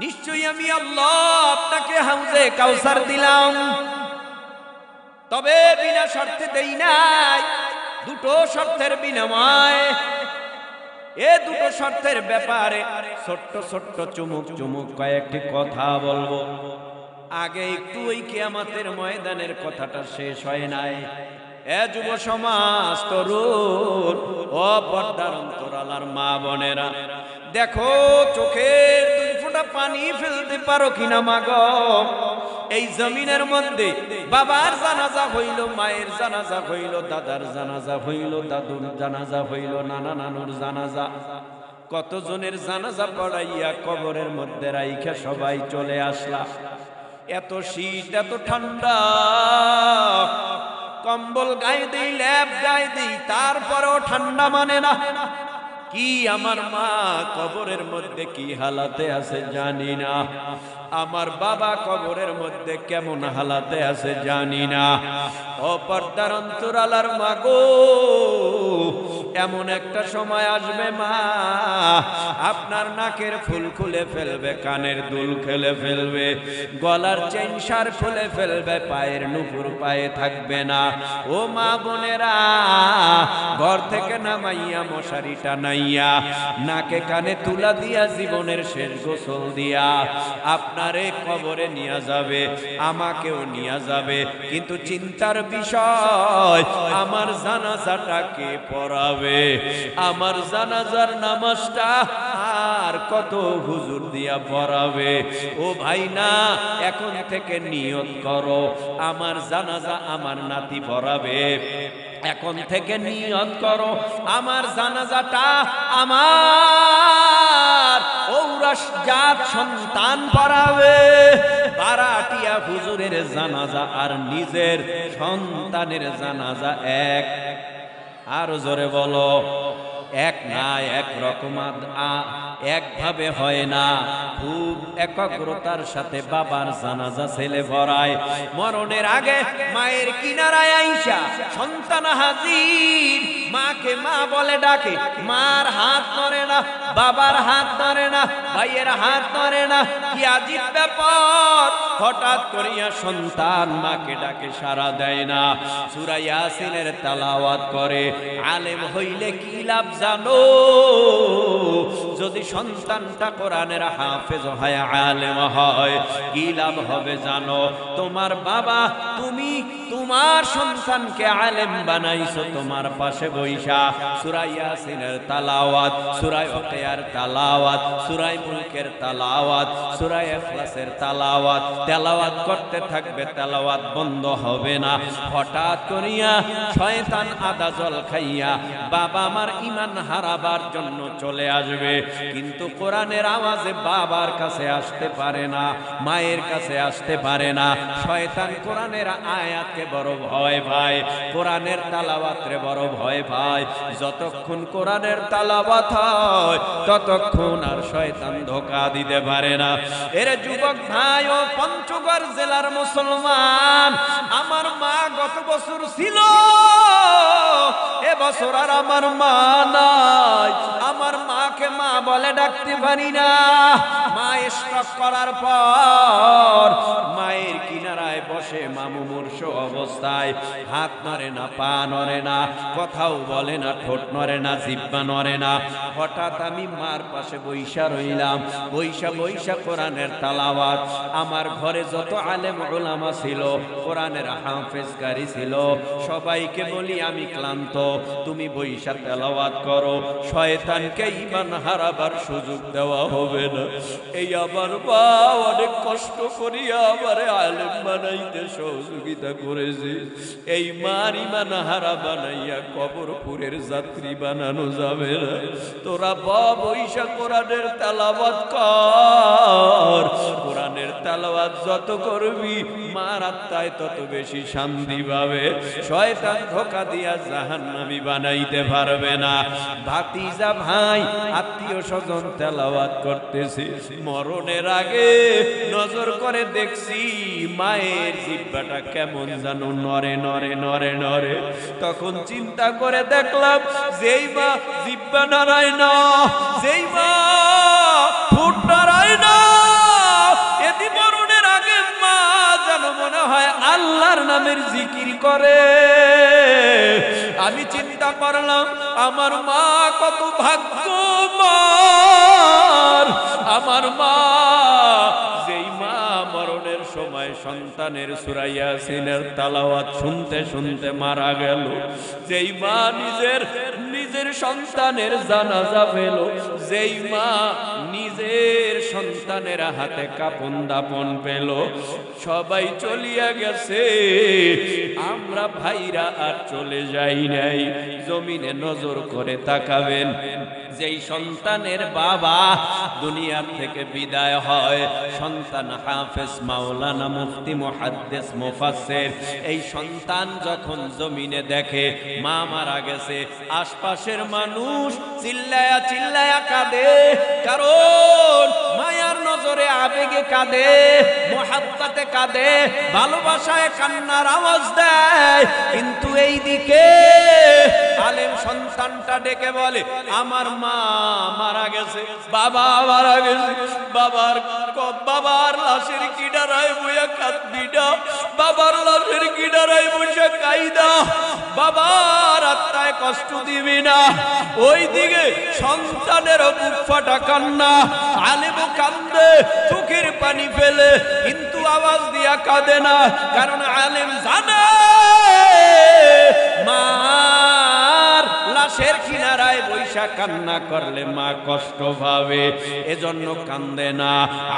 নিশ্চয়ই আমি আল্লাহ আপনাকে হাউজে কাউসার দিলাম, তবে বিনা শর্তে দেই নাই, দুটো শর্তের বিনিময়। এ দুটো শর্তের ব্যাপারে ছোট্ট ছোট্ট চুমুক চুমুক কয়েকটি কথা বলবো। আগে একটু ওই কিয়ামতের ময়দানের কথাটা শেষ হয় নাই। এ যুব সমাজ, তরুণ ও পর্দার অন্তরালার মা বোনেরা, দেখো চোখের দুই ফোঁটা পানি ফেলতে পারো কিনা মাগো। এই জমিনের মধ্যে বাবার জানাজা হইল, মায়ের জানাজা হইল, দাদার জানাজা হইল, দাদুর জানাজা হইল, নানা নানুর জানাজা, কতজনের জানাজা পড়াইয়া কবরের মধ্যে রাইখা সবাই চলে আসলা। এত শীত, এত ঠান্ডা, কম্বল গায়ে দিই, ল্যাপ গায়ে দিই, তারপরেও ঠান্ডা মানে না। কি আমার মা কবরের মধ্যে কি হালাতে আছে জানি না, আমার বাবা কবরের মধ্যে কেমন হালাতে আছে জানি না। ও পর্দার অন্তরালার মা গো, এমন একটা সময় আসবে মা, আপনার নাকের ফুল খুলে ফেলবে, কানের দুল খুলে ফেলবে, গলার চেইন সার খুলে ফেলবে, পায়ের নুপুর পায়ে থাকবে না। ও মা বোনেরা, ঘর থেকে নামাইয়া মশারি টানাইয়া নাকে কানে তুলা দিয়া জীবনের শেষ গোসল দিয়া আপনারে কবরে নিয়ে যাবে, আমাকেও নিয়ে যাবে। কিন্তু চিন্তার বিষয়, আমার জানাজাটা কে পড়াবে? আমার জানাজার নামাজটা আর কত হুজুর দিয়া পড়াবে? ও ভাই না, এখন থেকে নিয়ত করো, আমার জানাজা আমার নাতি পড়াবে। এখন থেকে নিয়ত করো, আমার জানাজাটা আমার ঔরস জাত সন্তান পড়াবে। বারাটিয়া হুজুরের জানাজা আর নিজের সন্তানের জানাজা এক। আর জোরে বলো, এক না, এক রকম একভাবে হয় না। খুব একাগ্রতার সাথে বাবার জানাজা ছেলে পড়ায়। মরণের আগে মায়ের কিনারায় আইসা সন্তান হাজির, মাকে মা বলে ডাকে, মার হাত নড়ে না, বাবার হাত নড়ে না, ভাইয়ের হাত নড়ে না। কি আজীব ব্যাপার! হঠাৎ করিয়া সন্তান মাকে ডাকে, সাড়া দেয় না। সূরা ইয়াসিনের তেলাওয়াত করে। আলেম হইলে কি লাভ জানো? যদি সন্তানটা কোরআনের হাফেজ হয়, আলেম হয়, কি লাভ হবে জানো? তোমার বাবা, তুমি তোমার সন্তানকে আলেম বানাইছো তোমার পাশে বইসা। সূরা ইয়াসিনের তেলাওয়াত, সূরা ওয়াকিয়ার তেলাওয়াত, সূরা মুলকের তেলাওয়াত, সূরা ইখলাসের তেলাওয়াত, তেলাওয়াত করতে থাকবে, তেলাওয়াত বন্ধ হবে না। হঠাৎ করিয়া শয়তান আদা জল খাইয়া বাবা আমার ঈমান হারাবার জন্য চলে আসবে, কিন্তু কোরআনের আওয়াজে বাবার কাছে আসতে পারে না, মায়ের কাছে আসতে পারে না। শয়তান কোরআনের আয়াতকে বড় ভয় পায়, কোরআনের তেলাওয়াতরে বড় ভয় পায়। যতক্ষণ কোরআনের তেলাওয়াত হয় ততক্ষণ আর শয়তান ধোঁকা দিতে পারে না। এর যুবক ভাই ও পঞ্চগড় জেলার মুসলমান, আমার মা গত বছর ছিল, এবছর আর আমার মা নাই। আমার মাকে মা বলে ডাকতে পারি না। মা স্ট্রোক করার পর মায়ের কিনারায় বসে মামু মূর্ছ অবস্থায়, হাত নড়ে না, পা নড়ে না, কথাও বলে না, ঠোঁট নড়ে না, জিহ্বা নড়ে না। হঠাৎ আমি মার পাশে বইসা রইলাম, বইসা বইসা কোরআনের তেলাওয়াত। আমার ঘরে যত আলেম উলামা ছিল, কোরআনের হাফেজকারী ছিল, সবাইকে বলি আমি ক্লান্ত, তুমি বইসা তেলাওয়াত করো, শয়তানকে ঈমান হারাবার সুযোগ দেওয়া হবে না। এই আমার মা অনেক কষ্ট করিয়া আমারে আলেম বানাইতে সহযোগিতা করেছে। এই মার ঈমান হারা বানাইয়া কবরপুরের যাত্রী বানানো যাবে না। তোরা বইসা কোরআনের তেলাওয়াত কর, কোরআনের তেলাওয়াত যত করবি মার আত্মায় তত বেশি শান্তি পাবে। শয়তান ধোঁকা দিয়া জাহান্নামী বানাইতে পারবে না। ভাতিজা ভাই আত্মীয় স্বজন তেলাওয়াত করতেছে, মরণের আগে নজর করে দেখছি মায়ের জিহ্বাটা কেমন জানো নরে নরে নরে নরে। তখন চিন্তা করে দেখলাম, যেই মা জিহ্বা নাড়ায় না, যেই মা ঠোঁট নাড়ায় না, এদি মরণের আগে মা যেন মনে হয় আল্লাহর নামের জিকির করে। আমি চিন্তা করলাম, আমার মা কত ভাগ্যবান, আমার মা যেই মা মরণের সময় সন্তানের সূরা ইয়াসিনের তেলাওয়াত শুনতে শুনতে মারা গেল। যেই মা নিজের সন্তানের জানাজা পেল, যেই মা নিজের সন্তানের হাতে কাপন দাপন পেল, সবাই চলিয়া গেছে, আমরা ভাইরা আর চলে যাই নাই। জমিনে নজর করে তাকাবেন, যেই সন্তানের বাবা দুনিয়ার থেকে বিদায় হয়, সন্তান হাফেজ, মাওলানা, মুফতি, মুহাদ্দিস, মুফাসসির, এই সন্তান যখন জমিনে দেখে মা মারা গেছে, আশপাশের মানুষ চিল্লায়া চিল্লায়া কাঁদে, কারণ মায়ার নজরে আবেগে কাঁদে, মুহাব্বতে কাঁদে, ভালোবাসায় কান্নার আওয়াজ দেয়। কিন্তু এই দিকে আলেম সন্তানটা ডেকে বলে, আমার মা মারা গেছে, বাবা মারা গেছে, বাবার লাশের কিনারায় বইয়া কাঁদবি না, বাবার লাশের কিনারায় বসে কাইদা, বাবার আত্মায় কষ্ট দিবি না। ওই দিকে সন্তানের বুক ফাটা কান্না, আলেমও কান্দে চোখের পানি ফেলে, কিন্তু আওয়াজ দিয়া কাঁদে না, কারণ আলেম জানে মার লাশের কিনারায় বৈশা কান্না করলে মা কষ্ট পাবে, এজন্য কান্দে না।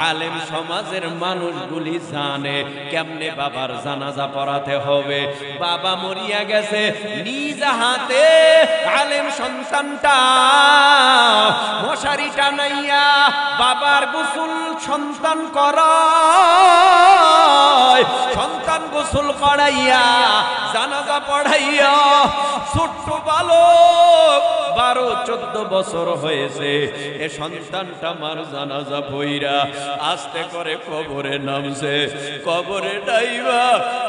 আলেম সমাজের মানুষগুলি জানে কেমনে বাবার জানাজা পড়াতে হবে। বাবা মরিয়া গেছে, নিজ হাতে আলেম সন্তানটা মশারি টানাইয়া বাবার গোসল সন্তান করায়, সন্তান গোসল করাইয়া জানাজা পড়াইয়া, ছোট্ট বালক 12-14 বছর হয়েছে, এ সন্তানটা মার জানাজা পইরা আস্তে করে কবরে নামছে। কবরে ডাইবা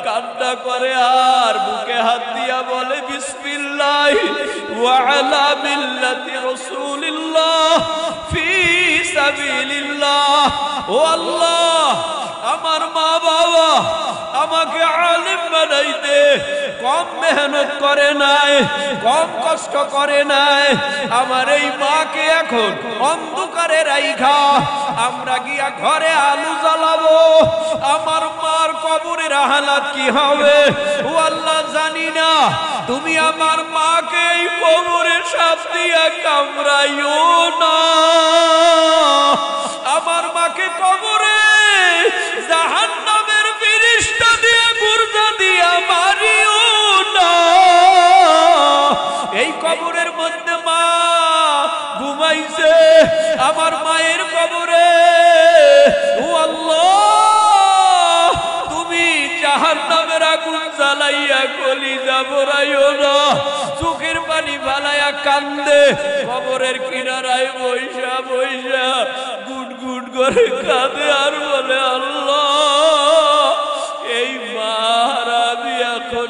কান্না করে আর বুকে হাত দিয়া বলে, বিসমিল্লাহ ওয়া আলা মিল্লাতি রাসূলিল্লাহ ফি সাবিলিল্লাহ। ও আল্লাহ, আমার মা বাবা আমাকে আলেম বানাইতে কম মেহনত করে নাই, কম কষ্ট করে নাই, আমার এই মাকে এখন অন্ধকারে রাইখা আমরা গিয়া ঘরে আলো জ্বালাবো, আমার মার কবরের হালাত কি হবে ও আল্লাহ জানি না। তুমি আমার মাকে এই কবরের সাপ দিয়া কামড়াইও না, আমার মাকে কবরে জাহান্নামের ফেরেশতা দিয়ে গুর্দা দিয়া মারিও না। এই কবরের মধ্যে মা ঘুমাইছে, আমার মায়ের কবরে ও আল্লাহ তুমি জাহান্নামের আগুন জ্বালাইয়া কলিজা ভরাইও না। চোখের পানি ফালাইয়া কান্দে, কবরের কিনারায় বইসা বইসা গুট গুট করে কাঁদে আর বলে, আল্লাহ এই মার আমি এখন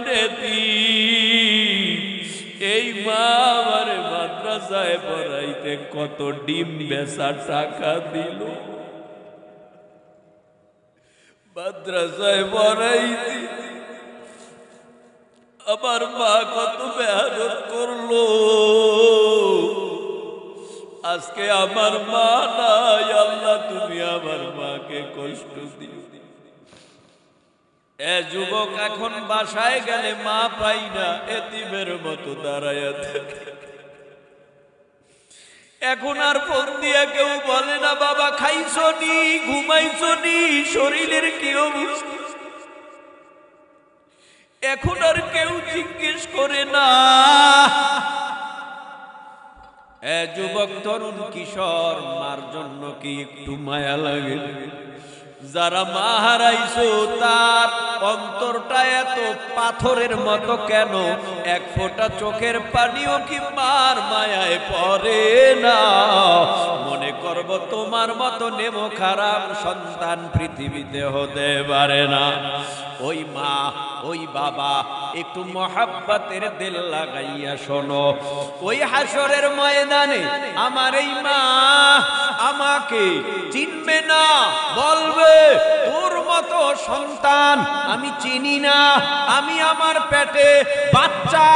এই মা আমারে মাদ্রাসায় পড়াইতে কত ডিম বেচা টাকা দিল, মাদ্রাসায় পড়াইতে আমার মা কত মেহনত করলো, আজকে আমার মা নাই, আল্লাহ তুমি আমার মাকে কষ্ট দিও। এ যুবক এখন বাসায় গেলে মা পাই না, এতিমের মতো দাঁড়ায়া থাকে। এখন আর ফোন দিয়া কেউ বলে না বাবা খাইছো নি, ঘুমাইছো নি, শরীরের কি অবস্থা, এখন আর কেউ জিজ্ঞেস করে না। এ যুবক, তরুণ, কিশোর, মার জন্য কি একটু মায়া লাগে? যারা মা হারাইছো তার অন্তরটা এত পাথরের মতো কেন? এক ফোঁটা চোখের পানিও কি মার মায়ায় পড়ে না? মনে করব তোমার মতো নেমো খারাপ সন্তান পৃথিবীতে হতে পারে না। ওই মা, ওই বাবা, একটু মহাব্বতের দিল লাগাইয়া শোনো, ওই হাসরের ময়দানে আমার এই মা আমাকে চিনবে না, বলবে তোর মতো সন্তান আমি চিনি না, আমি আমার পেটে বাচ্চা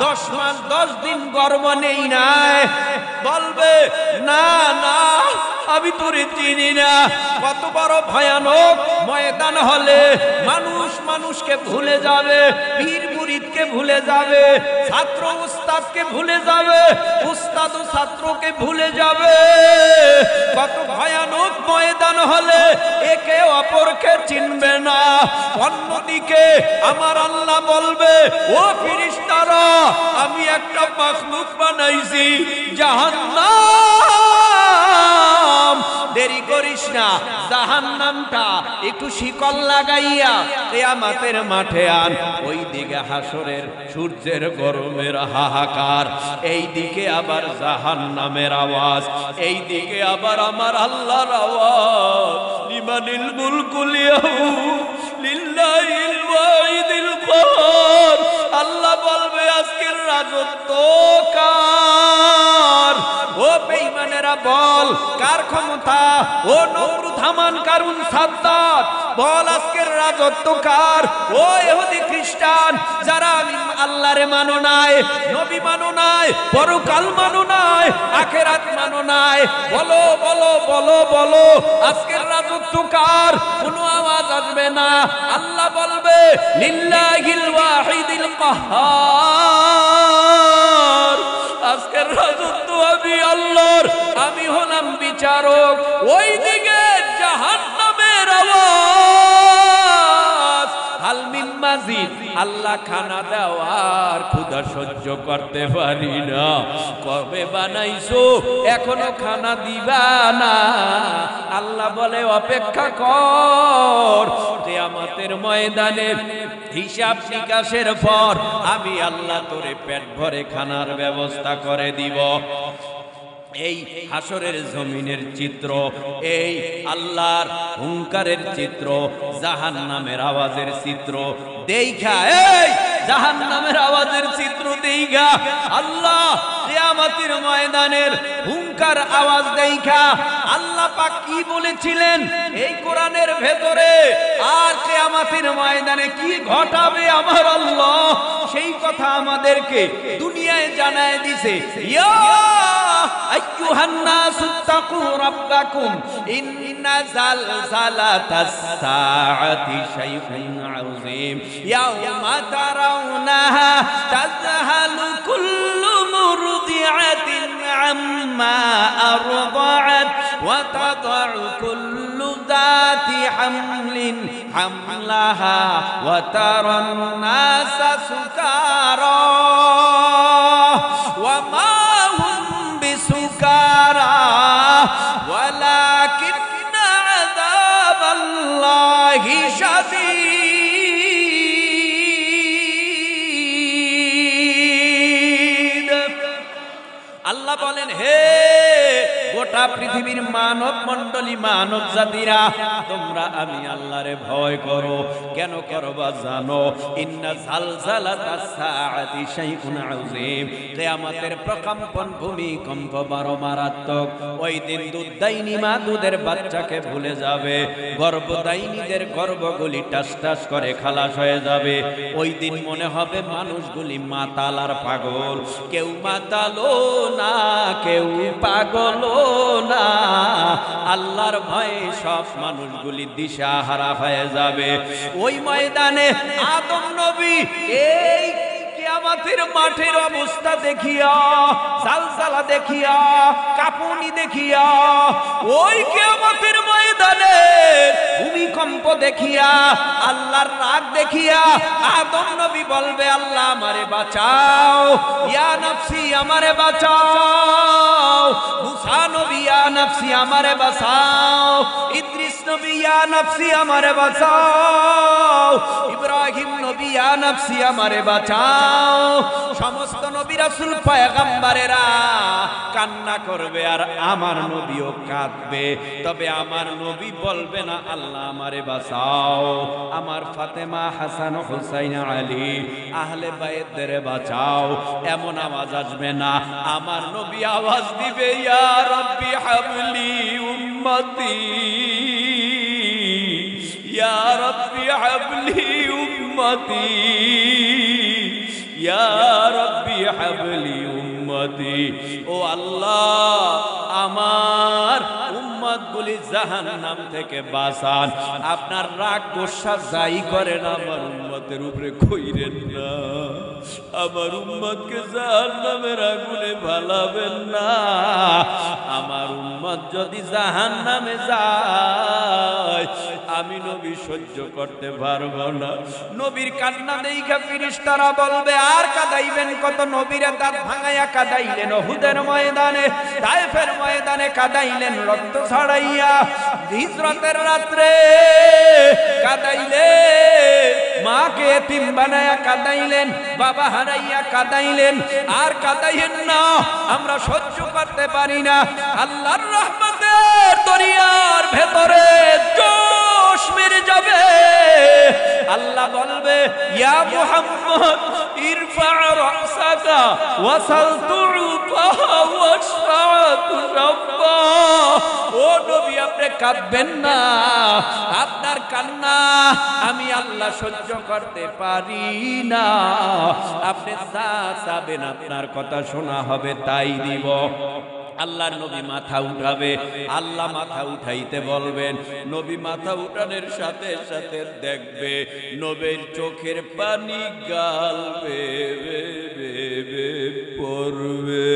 10 মাস 10 দিন গর্ভ নেই নাই, বলবে না না আমি তোরে চিনি না। কত বড় ভয়ানক ময়দান হলে মানুষ মানুষকে ভুলে যাবে, পীর মুরিদকে ভুলে যাবে, ছাত্র উস্তাদকে ভুলে যাবে, উস্তাদ ও ছাত্রকে ভুলে যাবে। কত ভয়ানক ময়দান হলে একে অপরকে চিনবে না। অন্যদিকে আমার আল্লাহ বলবে, ও ফেরেশতারা, আমি একটা মাখলুক বানাইছি জাহান্নাম, দেরি করিস না, জাহান্নামটা একটু শিকল লাগাইয়া কিয়ামতের মাঠে আন। ওই দিকে হাসরের সূর্যের গরমের হাহাকার, এই দিকে আবার জাহান্নামের আওয়াজ, এই দিকে আবার আমার আল্লাহর আওয়াজ, লিমানিল মুলকুল ইয়াউম লিল্লাহিল ওয়াহিদিল কাহার। আল্লাহ বলবে, আজকের রাজত্ব কার? ও বেঈমানেরা বল, কার ক্ষমতা? ও নমরুদ, হামান, কারুন, সাদ্দাত, বল আজকের রাজত্ব কার? ও ইহুদি খ্রিস্টান, যারা আল্লাহরে মানো নাই, নবী মানো নাই, পরকাল মানো নাই, আখিরাত মানো নাই, বলো বলো বলো বলো, আজকের রাজত্ব কার? কোনো আওয়াজ আসবে না। আল্লাহ বলবে, লিল্লাহিল ওয়াহিদিল কাহার। আজকের রাজত্ব আমি আল্লাহর, আমি হলাম বিচারক। ওই দিকে জাহান্নামের আওয়াজ, হাল মিন মাজিদ। আল্লাহ খানা দেওয়ার ক্ষুধা সহ্য করতে পারি না। কবে বানাইছো, এখনো খানা দিবা না? আল্লাহ বলে, অপেক্ষা কর, কিয়ামতের ময়দানে হিসাব নিকাশের পর আমি আল্লাহ তোরে পেট ভরে খানার ব্যবস্থা করে দিব। এই হাসরের জমিনের চিত্র, এই আল্লাহর হুঙ্কারের চিত্র, জাহান্নামের আওয়াজের চিত্র দেখা, এই জাহান্নামের আওয়াজের চিত্র দেখা আল্লাহ কিয়ামতের ময়দানের হুঙ্কার আওয়াজ দেখা আল্লাহ পাক কি বলেছিলেন এই কোরআনের ভেতরে, আর কিয়ামতের ময়দানে কি ঘটাবে আমার আল্লাহ, সেই কথা আমাদেরকে দুনিয়ায় জানায় দিছে। ইয়া আইয়ুহান নাসু তাকু রাব্বাকুম ইন্না জালজালাতাস সাআতি শাইউন আযীম ইয়াওমা তারাউনাহা তাযহালু কুল্লু মুরদিআতিন আম্মা আরদাআত ওয়া তাদাউ কুল্লু যাতি হামলিন হামলাহা ওয়া তারান নাসা সুকারা ওয়া মা সুকারা ওয়ালাকিন্না আযাবাল্লাহি শাদীদ। আল্লাহ বলেন, হে গোটা পৃথিবীর মানব মণ্ডলী, মানব জাতিরা, তোমরা আমি আল্লাহরে ভয় করো। কেন করবা জানো? ইন্না জালজালাতাস সাআতি শাইউন আযীম। কিয়ামতের প্রকম্পন, ভূমিকম্প বড় মারাত্মক। ওই দিন দুধদাইনী মা দুধের বাচ্চাকে ভুলে যাবে, গর্ভদাইনীদের গর্ভগুলি টাস টাস করে খালাস হয়ে যাবে। ওই দিন মনে হবে মানুষগুলি মাতাল আর পাগল। কেউ মাতালো না, কেউ পাগলও না। আল্লাহর ভয়ে সব মানুষগুলি দিশাহারা হয়ে যাবে। ওই ময়দানে আদম নবী এই কিয়ামতের মাঠের অবস্থা দেখিয়া, জালজালা দেখিয়া, কাঁপুনি দেখিয়া, ওই কিয়ামতের ময়দানে ভূমিকম্প দেখিয়া, আল্লাহর রাগ দেখিয়া আদম নবী বলবে, আল্লাহ আমারে বাঁচাও, ইয়া নফসি আমারে বাঁচাও। মুসা নবী, ইয়া নফসি আমারে বাঁচাও। ইদ্রিস নবী, ইয়া নফসি আমারে বাঁচাও। ইব্রাহিম নবী, ইয়া নফসি আমারে বাঁচাও। সমস্ত নবী রাসূল পয়গম্বরেরা কান্না করবে আর আমার নবীও কাঁদবে। তবে আমার নবী বলবে না, আল্লাহ আমারে বাঁচাও, আমার ফাতেমা, হাসান, হুসাইন, আলী, আহলে বাইতদের বাঁচাও। এমন আওয়াজ আসবে না। আমার নবী আওয়াজ দিবে, ইয়া রাব্বি হাবলি উম্মতি, ইয়া রাব্বি হাবলি উম্মতি, ইয়া রাব্বি হাবলি উম্মতি, ও আল্লাহ আমার উম্মতগুলি জাহান্নাম থেকে বাঁচান, আপনার রাগ গোসা যাই করেন আমার উম্মতের উপরে কইরেন না, আমার উম্মতকে জাহান্নামের আগুনে ভালাবেন না। আমার উম্মত যদি জাহান্নামে যায় আমি নবী সহ্য করতে পারবো না। নবীর কান্না দেইখা ফেরেশতারা বলবে আর কাঁদাইবেন কত? নবীর দাঁত ভাঙাইয়া কাঁদাইলেন উহুদের ময়দানে, তায়েফের ময়দানে কাঁদাইলেন রক্ত ছড়াইয়া, হিজরতের রাত্রে কাঁদাইলেন, মাকে এতিম বানায়া কাঁদাইলেন, বাবা হারাইয়া কাঁদাইলেন। আর কাঁদাইয়েন না, আমরা সহ্য করতে পারি না। আল্লাহর রহমতের দরিয়ার ভেতরে জোশ মেরে যাবে, আল্লাহ বলবে ইয়া মুহাম্মদ ইরফা রাসাকা ওয়াসাল তুতা ওয়াশফাতু রাব্বা। ও নবী আপনি কাঁদবেন না, আপনার কান্না আমি আল্লাহ সহ্য করতে পারি না। আপনি যা চাবেন আপনার কথা শোনা হবে তাই দিব। আল্লাহর নবী মাথা উঠাবে, আল্লাহ মাথা উঠাইতে বলবেন, নবী মাথা উঠানোর সাথে সাথে দেখবে নবীর চোখের পানি গাল বেয়ে বেয়ে পড়বে।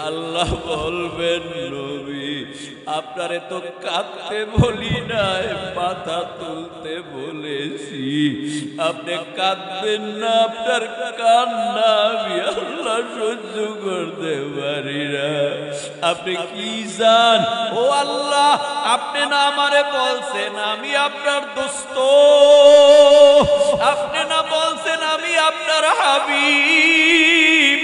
আল্লাহ বলবেন নবী আপনারে তো কাঁদতে বলি নাই, মাথা তুলতে বলেছি, আপনি কাঁদবেন না, আপনার কান্না আমি আল্লাহ সহ্য করতে পারি না। আপনি কি চান? ও আল্লাহ আপনি না আমারে বলছেন আমি আপনার দোস্ত, আপনি না বলছেন আমি আপনার হাবিব,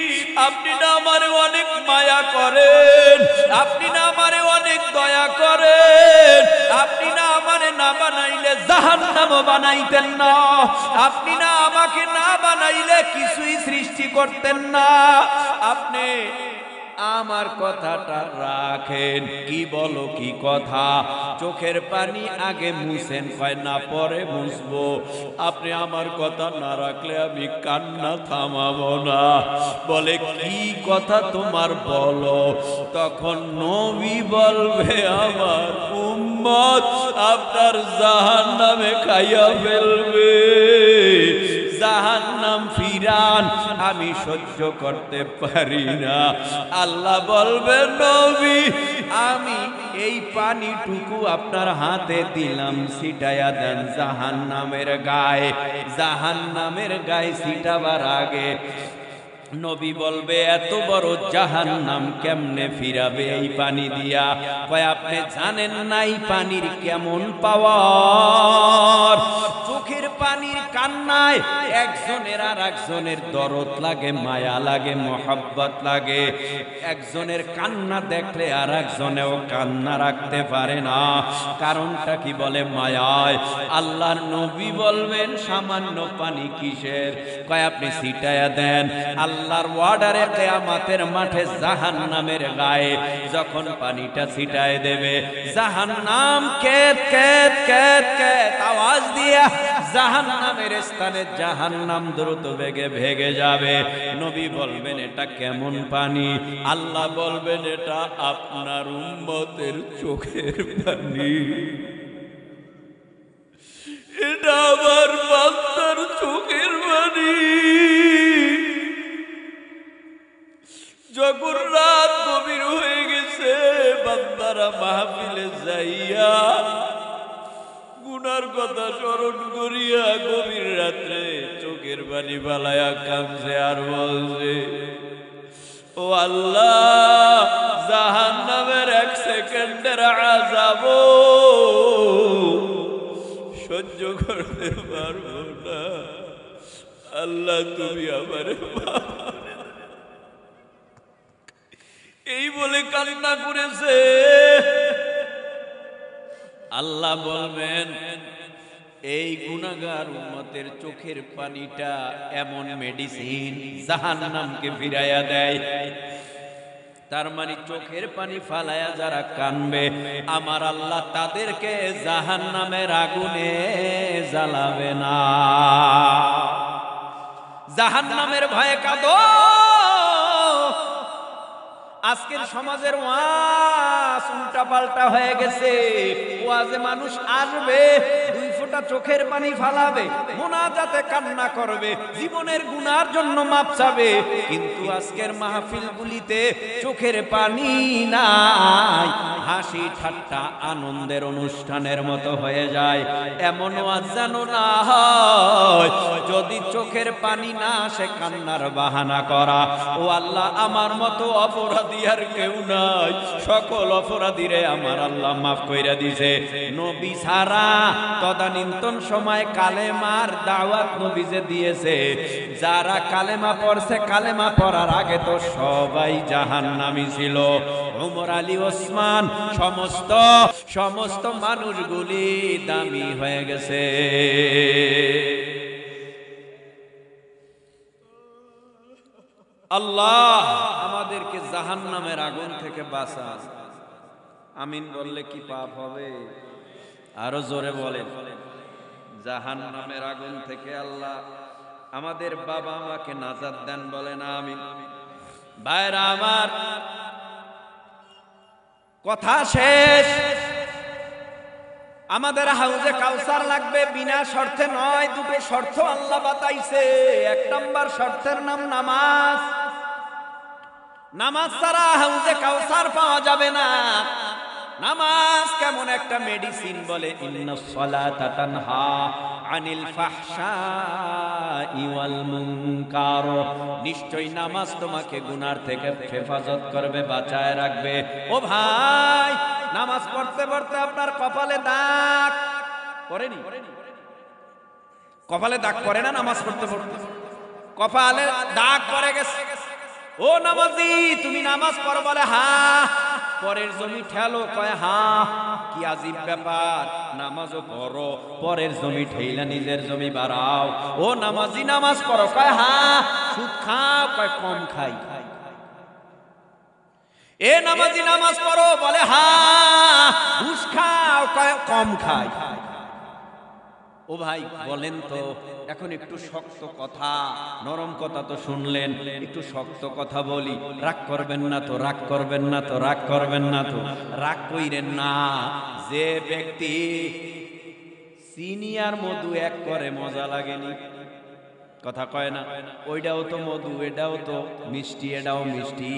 আপনি না আমারে অনেক মায়া করেন, আপনি না আমারে অনেক দয়া করেন, আপনি না আমারে না বানাইলে জাহান্নাম বানাইতেন না, আপনি না আমাকে না বানাইলে কিছুই সৃষ্টি করতেন না। আপনি আমার কথাটা রাখেন। কি বলো কি কথা? চোখের পানি আগে মুছেন, কয় না পরে মুছবো। আপনি আমার কথা না রাখলে আমি কান্না থামাবো না। বলে কি কথা তোমার বলো? তখন নবী বলবে আমার উম্মত আপনার জাহান্নামে খাইয়া ফেলবে, জাহান্নাম ফিরান, আমি সহ্য করতে পারি না। আল্লাহ বলবে নবী আমি এই পানিটুকু আপনার হাতে দিলাম, ছিটাইয়া দেন জাহান্নামের গায়ে। জাহান্নামের গায়ে ছিটাবার আগে নবী বলবে এত বড় জাহান্নাম কেমনে ফিরাবে এই পানি দিয়া? কয় আপনি জানেন না এই পানির কেমন পাওয়ার? চোখের পানির কান্নায় একজনের আর একজনের দরদ লাগে, মায়া লাগে, মহব্বত লাগে। একজনের কান্না দেখলে আর একজনেও কান্না রাখতে পারে না। কারণটা কি? বলে মায়ায়। আল্লাহর নবী বলবেন সামান্য পানি কিসের? কয় আপনি ছিটায়া দেন। আল্লাহর ওয়ার্ডারে কিয়ামতের মাঠে জাহান্নামের গায়ে যখন পানিটা ছিটায় দেবে, জাহান্নাম কেত কেত কেত কেত আওয়াজ দিয়া জাহান্নামের স্থানে জাহান্নাম দ্রুত বেগে ভেগে যাবে। নবী বলবেন এটা কেমন পানি? আল্লাহ বলবেন এটা আপনার উম্মতের চোখের পানি, এটা আমার বান্দার চোখের পানি। যখন রাত গভীর হয়ে গেছে, বান্দারা মাহফিলে যাইয়া গুনার কথা স্মরণ করিয়া গভীর রাত্রে চোখের পানি বালায়া কাঁদছে আর বলছে ও আল্লাহ জাহান্নামের এক সেকেন্ডের আযাব সহ্য করতে পারবো না। আল্লাহ তুমি আমারে এই বলে কান্না করেছে। আল্লাহ বলবেন এই গুনাহগার উম্মতের চোখের পানিটা এমন মেডিসিন জাহান্নামকে ফিরাইয়া দেয়। তার মানে চোখের পানি ফালায়া যারা কানবে আমার আল্লাহ তাদেরকে জাহান্নামের আগুনে জ্বালাবে না। জাহান্নামের ভয়ে কাঁদো আজকের সমাজের ওয়াজ উল্টা পাল্টা হয়ে গেছে। ওয়াজে মানুষ আসবে, 2 ফোঁটা চোখের পানি ফালাবে, মোনাজাতে কান্না করবে, জীবনের গুনার জন্য মাপ চাবে, কিন্তু আজকের মাহফিলগুলিতে চোখের পানি নাই, হাসি ঠাট্টা আনন্দের অনুষ্ঠানের মতো হয়ে যায়। এমন ওয়াজ যেন না হয় যদি চোখের পানি না আসে কান্নার বাহানা করা। ও আল্লাহ, আমার মতো অপরাধী আর কেউ নাই, সকল অপরাধীরে আমার আল্লাহ মাফ কইরা দিছে। নবী ছাড়া তদানীন্তন সময় কালেমার দাওয়াত নবী যে দিয়েছে, যারা কালেমা পড়ছে, কালেমা পড়ার আগে তো সবাই জাহান্নামী ছিল। ওমর আলী ওসমান সমস্ত মানুষগুলি দামি হয়ে গেছে। আল্লাহ আমাদেরকে জাহান্নামের আগুন থেকে বাঁচান। আমিন বললে কি পাপ হবে? আরো জোরে বলেন। জাহান্নামের আগুন থেকে আল্লাহ আমাদের বাবা মাকে নাজাত দেন, বলেন আমিন। ভাইরা আমার, কথা শেষ। আমাদের হাউজে কাউসার লাগবে, বিনা শর্তে নয়, 2টো শর্ত আল্লাহ বাতাইছে। 1 নম্বর শর্তের নাম নামাজ। নামাজ ছাড়া হাউজে কাউসার পাওয়া যাবে না। নামাজ কেমন একটা মেডিসিন, বলে ইন্নাস সালাতা তানহা আনিল ফাহশাই ওয়াল মুনকার। নিশ্চয়ই নামাজ তোমাকে গুনার থেকে হেফাজত করবে, বাঁচায় রাখবে। ও ভাই, নামাজ পড়তে পড়তে আপনার কপালে দাগ পড়েনি? কপালে দাগ পড়ে না? নামাজ পড়তে পড়তে কপালে দাগ পড়ে গেছে। ও নামাজি, তুমি নামাজ পড়ো? বলে হ্যাঁ। পরের জমি ঠেলো? কয় হ্যাঁ। কি আজীব ব্যাপার, নামাজও পড়ো, পরের জমি ঠেইলা নিজের জমি বাড়াও। ও নামাজি, নামাজ পড়ো? কয় হ্যাঁ। সুদ খাও? কয় কম খাই। এ নামাজি, নামাজ পড়ো? বলে হ্যাঁ। ঘুষ খাও? কয় কম খাই। ও ভাই বলেন তো, এখন একটু শক্ত কথা, নরম কথা তো শুনলেন, একটু শক্ত কথা বলি। রাগ করবেন না তো? রাগ করবেন না তো? রাগ করবেন না তো? রাগ কইরেন না। যে ব্যক্তি চিনি আর মধু এক করে, মজা লাগেনি? কথা কয় না? ওইটাও তো মধু, এটাও তো মিষ্টি, এটাও মিষ্টি,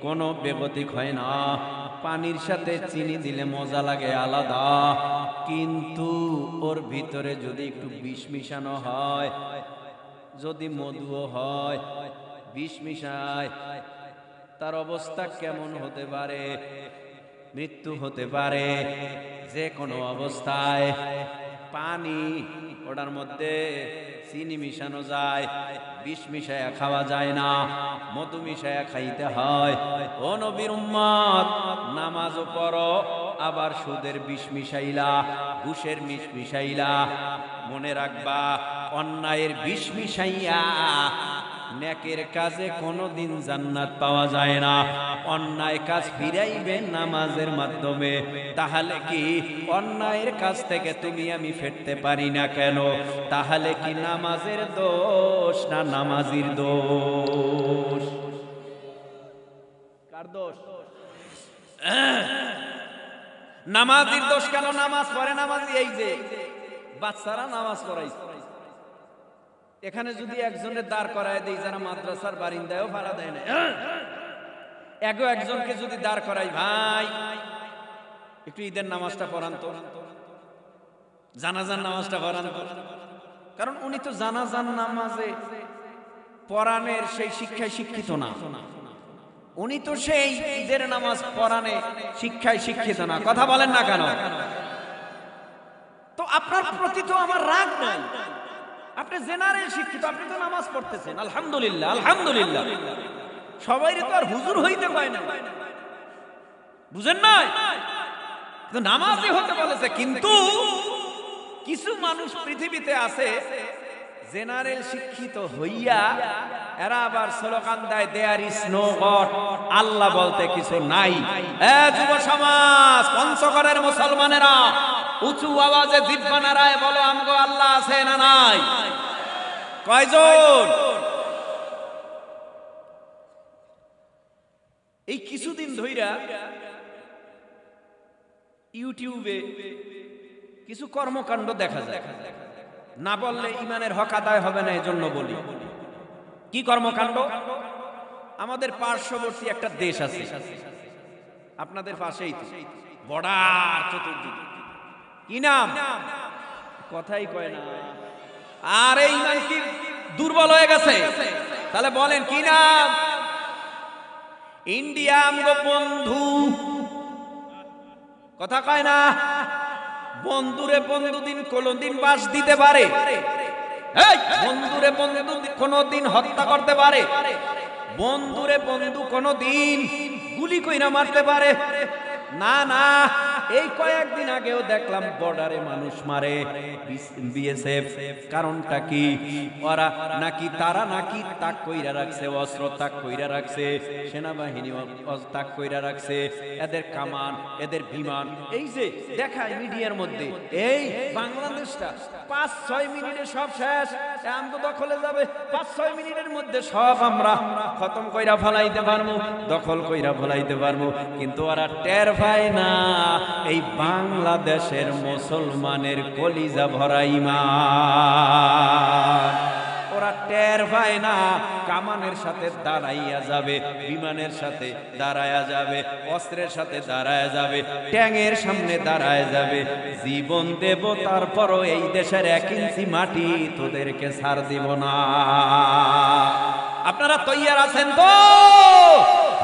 কোনো বেগতিক হয় না। পানির সাথে চিনি দিলে মজা লাগে আলাদা, কিন্তু ওর ভিতরে যদি একটু বিষ মিশানো হয়, যদি মধুও হয়, বিষ মিশায়, তার অবস্থা কেমন হতে পারে? মৃত্যু হতে পারে যে কোনো অবস্থায়। পানি, ওটার মধ্যে চিনি মিশানো যায়, বিষ মিশায়া খাওয়া যায় না, মধু মিশায়া খাইতে হয়। ও নবীর উম্মত, নামাজও পড়ো, আবার সুদের বিষ মিশাইলা, ঘুষের বিষ মিশাইলা। মনে রাখবা, অন্যায়ের বিষ মিশাইয়া নেকের কাজে কোনোদিন জান্নাত পাওয়া যায় না। অন্যায় কাজ ফিরাইবে নামাজের মাধ্যমে। তাহলে কি অন্যায়ের কাজ থেকে তুমি আমি ফিরতে পারি না কেন? তাহলে কি নামাজের দোষ না নামাজির দোষ? কার দোষ? নামাজির দোষ কেন? নামাজ পড়ে নামাজি। এই যে বাচ্চারা নামাজ পড়াইছে, এখানে যদি একজনের দাঁড় করায় দেই, যারা মাদ্রাসার বারিন্দায়ও ভাড়া দেয় না, একজনকে যদি দাঁড় করাই, ভাই একটু ঈদের নামাজটা পড়ান তো, জানাজার নামাজটা পড়ান তো। কারণ উনি তো জানাজার নামাজে পড়ানের সেই শিক্ষায় শিক্ষিত না, উনি তো সেই ঈদের নামাজ পড়ানে শিক্ষায় শিক্ষিত না। কথা বলেন না কেন? তো আপনার প্রতি তো আমার রাগ নাই, আপনি জেনারেল শিক্ষিত, আপনি তো নামাজ পড়তেছেন, আলহামদুলিল্লাহ আলহামদুলিল্লাহ। সবাই তো আর হুজুর হইতে হয় না, বুঝেন নাই? নামাজই হতে বলেছে। কিন্তু কিছু মানুষ পৃথিবীতে আছে জেনারেল শিক্ষিত হইয়া এরা আবার স্লোগান দেয়, দেয়ার ইজ নো গড, আল্লাহ বলতে কিছু নাই। যুব সমাজ, পঞ্চগড়ের মুসলমানেরা উঁচু আওয়াজে জিহ্বা নাড়ায় বলো, আমগো আল্লাহ আছে না নাই? কয়জন? এই কিছুদিন ধইরা ইউটিউবে কিছু কর্মকাণ্ড দেখা যায়, না বললে ইমানের হক আদায় হবে না, এজন্য বলি। কি কর্মকাণ্ড? আমাদের পার্শ্ববর্তী একটা দেশ আছে, আপনাদের পাশেই তো, বর্ডার চতুর্দিকে। কি নাম? কথাই কয় না। আর এই ইমান কি দুর্বল হয়ে গেছে? তাহলে বলেন কি নাম? ইন্ডিয়া আমগো বন্ধু। কথা কয় না। বন্ধুরে বন্ধু দিন কোনদিন বাস দিতে পারে? বন্ধুরে বন্ধু কোনদিন হত্যা করতে পারে? বন্ধুরে বন্ধু কোনদিন গুলি কইরা মারতে পারে? না না। এই কয়েকদিন আগেও দেখলাম বর্ডারে মানুষ মারে বিএসএফ। কারণটা কি? ওরা নাকি তারা নাকি তাক কইরা রাখছে, অস্ত্র তাক কইরা রাখছে, সেনাবাহিনী তাক কইরা রাখছে, এদের কামান, এদের বিমান। এই যে দেখায় মিডিয়ার মধ্যে, এই বাংলাদেশটা 5-6 মিনিটে সব শেষ, আমগো দখলে যাবে। 5-6 মিনিটের মধ্যে সব আমরা খতম কইরা ফলাইতে পারবো, দখল কইরা ফলাইতে পারবো। কিন্তু ওরা টের পায় না এই বাংলাদেশের মুসলমানের কলিজা ভরা ঈমান। ওরা টের পায় না কামানের সাথে দাঁড়াইয়া যাবে, বিমানের সাথে দাঁড়ায়া যাবে, অস্ত্রের সাথে দাঁড়ায়া যাবে, ট্যাঙের সামনে দাঁড়ায় যাবে। জীবন দেব, তারপরও এই দেশের 1 ইঞ্চি মাটি তোদেরকে ছাড় দিব না। আপনারা তৈয়ার আছেন তো?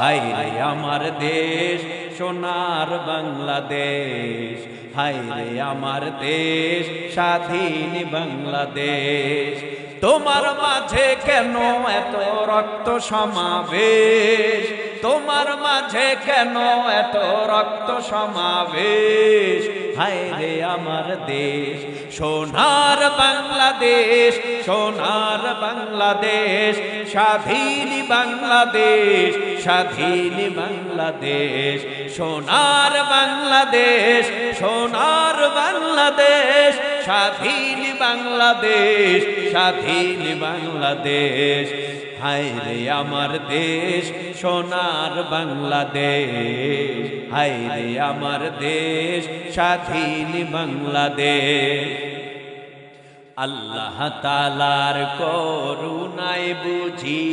হায় রে আমার দেশ, সোনার বাংলাদেশ, হায় রে আমার দেশ, স্বাধীন বাংলাদেশ। তোমার মাঝে কেন এত রক্ত সমাবেশ? তোমার মাঝে কেন এত রক্ত সমাবেশ? হায় রে আমার দেশ, সোনার বাংলাদেশ, সোনার বাংলাদেশ, স্বাধীন বাংলাদেশ, স্বাধীন বাংলাদেশ, সোনার বাংলাদেশ, সোনার বাংলাদেশ, স্বাধীন বাংলাদেশ, স্বাধীন বাংলাদেশ। হায় রে আমার দেশ, সোনার বাংলাদেশ, হায় রে আমার দেশ, স্বাধীন বাংলাদেশ। আল্লাহ তাআলার করুণায় বুঝি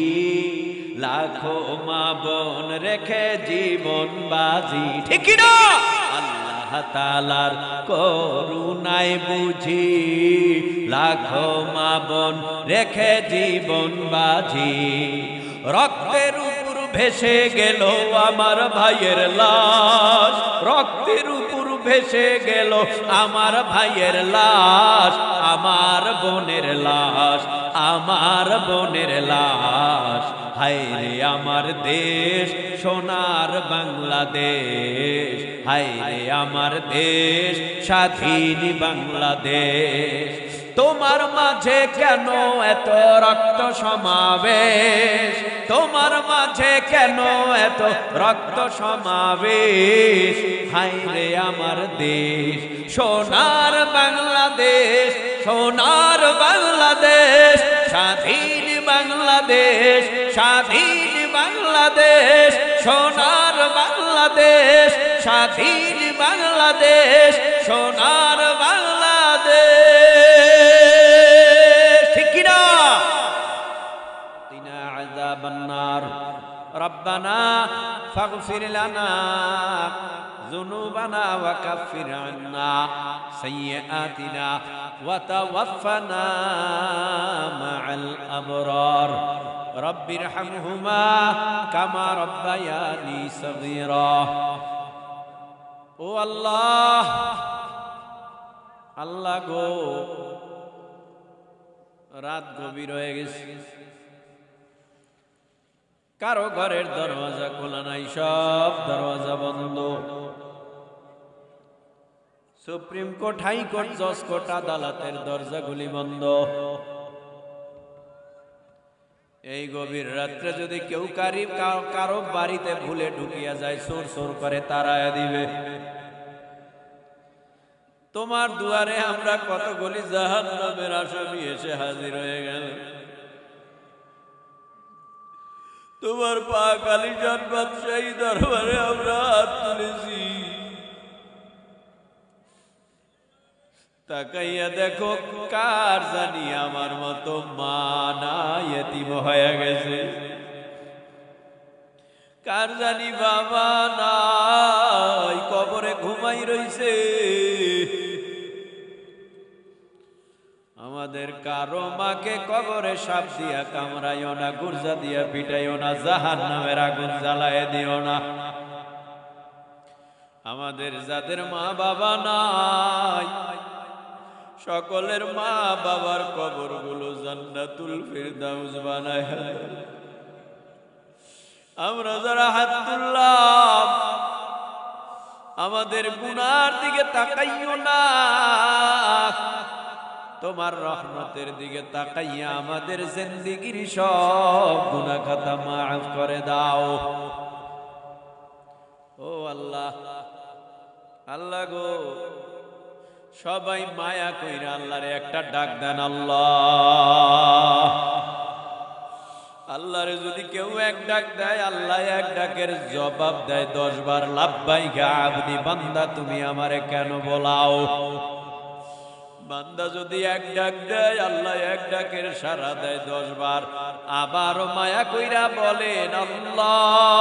লাখো মা বোন রেখে জীবন বাজি। ঠিক না? আল্লাহ তাআলার করুণায় বুঝি লাখো মা বোন রেখে জীবন বাজি। রক্তের উপর ভেসে গেল আমার ভাইয়ের লাশ, রক্তের উপর ভেসে গেল আমার ভাইয়ের লাশ, আমার বোনের লাশ, আমার বোনের লাশ। হায় রে আমার দেশ, সোনার বাংলাদেশ, হায় রে আমার দেশ, স্বাধীন বাংলাদেশ। তোমার মাঝে কেন এত রক্ত সমাবেশ? তোমার মাঝে কেন এত রক্ত সমাবেশ? হায় রে আমার দেশ, সোনার বাংলাদেশ, সোনার বাংলাদেশ, স্বাধীন বাংলাদেশ, স্বাধীন বাংলাদেশ, সোনার বাংলাদেশ, স্বাধীন বাংলাদেশ, সোনার বাংলাদেশ। ঠিক কিনা? কিনা আযাবান নার। রব্বানা ফাগফির লানা যুনুবানা ওয়া কাফির আন্না সাইয়্যাতিনা ওয়া তাওয়াফফানা মা'আল আবরার। রব্বিরহামহুমা কামা রব্বায়ানি সগীরা। ও আল্লাহ, আল্লাহ গো, রাত গভীর হয়ে গেছে, কারো ঘরের দরওয়াজা খোলা নাই, সব দরওয়াজা বন্ধ। সুপ্রিম কোর্ট, হাইকোর্ট, জজ কোর্ট, আদালতের দরজাগুলি বন্ধ। এই গভীর রাত্রে যদি কেউ কারো বাড়িতে ভুলে ঢুকিয়া যায়, সোর সোর করে তাড়ায়া দিবে। তোমার দুয়ারে আমরা কতগুলি জাহান্নামের আসামি এসে হাজির হয়ে গেল। তোমার পাক আলিশান বাদশাহী দরবারে আমরা হাত তুলেছি। তাকাইয়া দেখো কার জানি আমার মতো মা নাই, এতিম হয়ে গেছে। কার জানি বাবা নাই, কবরে ঘুমাই রইছে। আমাদের কারো মাকে কবরে সাপ দিয়া কামড়াইও না, গুর্জা দিয়া পিটাইও না, জাহান্নামের আগুন জ্বালায় দিও না। আমাদের যাদের মা বাবা নাই, সকলের মা বাবার কবরগুলো জান্নাতুল ফিরদাউস বানায়। আমরা যারা হাত তুললাম, আমাদের গুনার দিকে তাকাইও না, তোমার রহমতের দিকে তাকাইয়া আমাদের জিন্দেগীর সব গুনাহ খাতা মাফ করে দাও। ও আল্লাহ, আল্লাহ গো, সবাই মায়া কইরা আল্লাহরে একটা ডাক দেন। আল্লাহ, আল্লাহরে যদি কেউ এক ডাক দেয়, আল্লাহ এক ডাকের জবাব দেয় 10 বার, লাব্বাইকা আবদি, বান্দা তুমি আমারে কেন বলাও। বান্দা যদি এক ডাক দেয়, আল্লাহ এক ডাকের সাড়া দেয় 10 বার। আবারও মায়া কইরা বলেন, আল্লাহ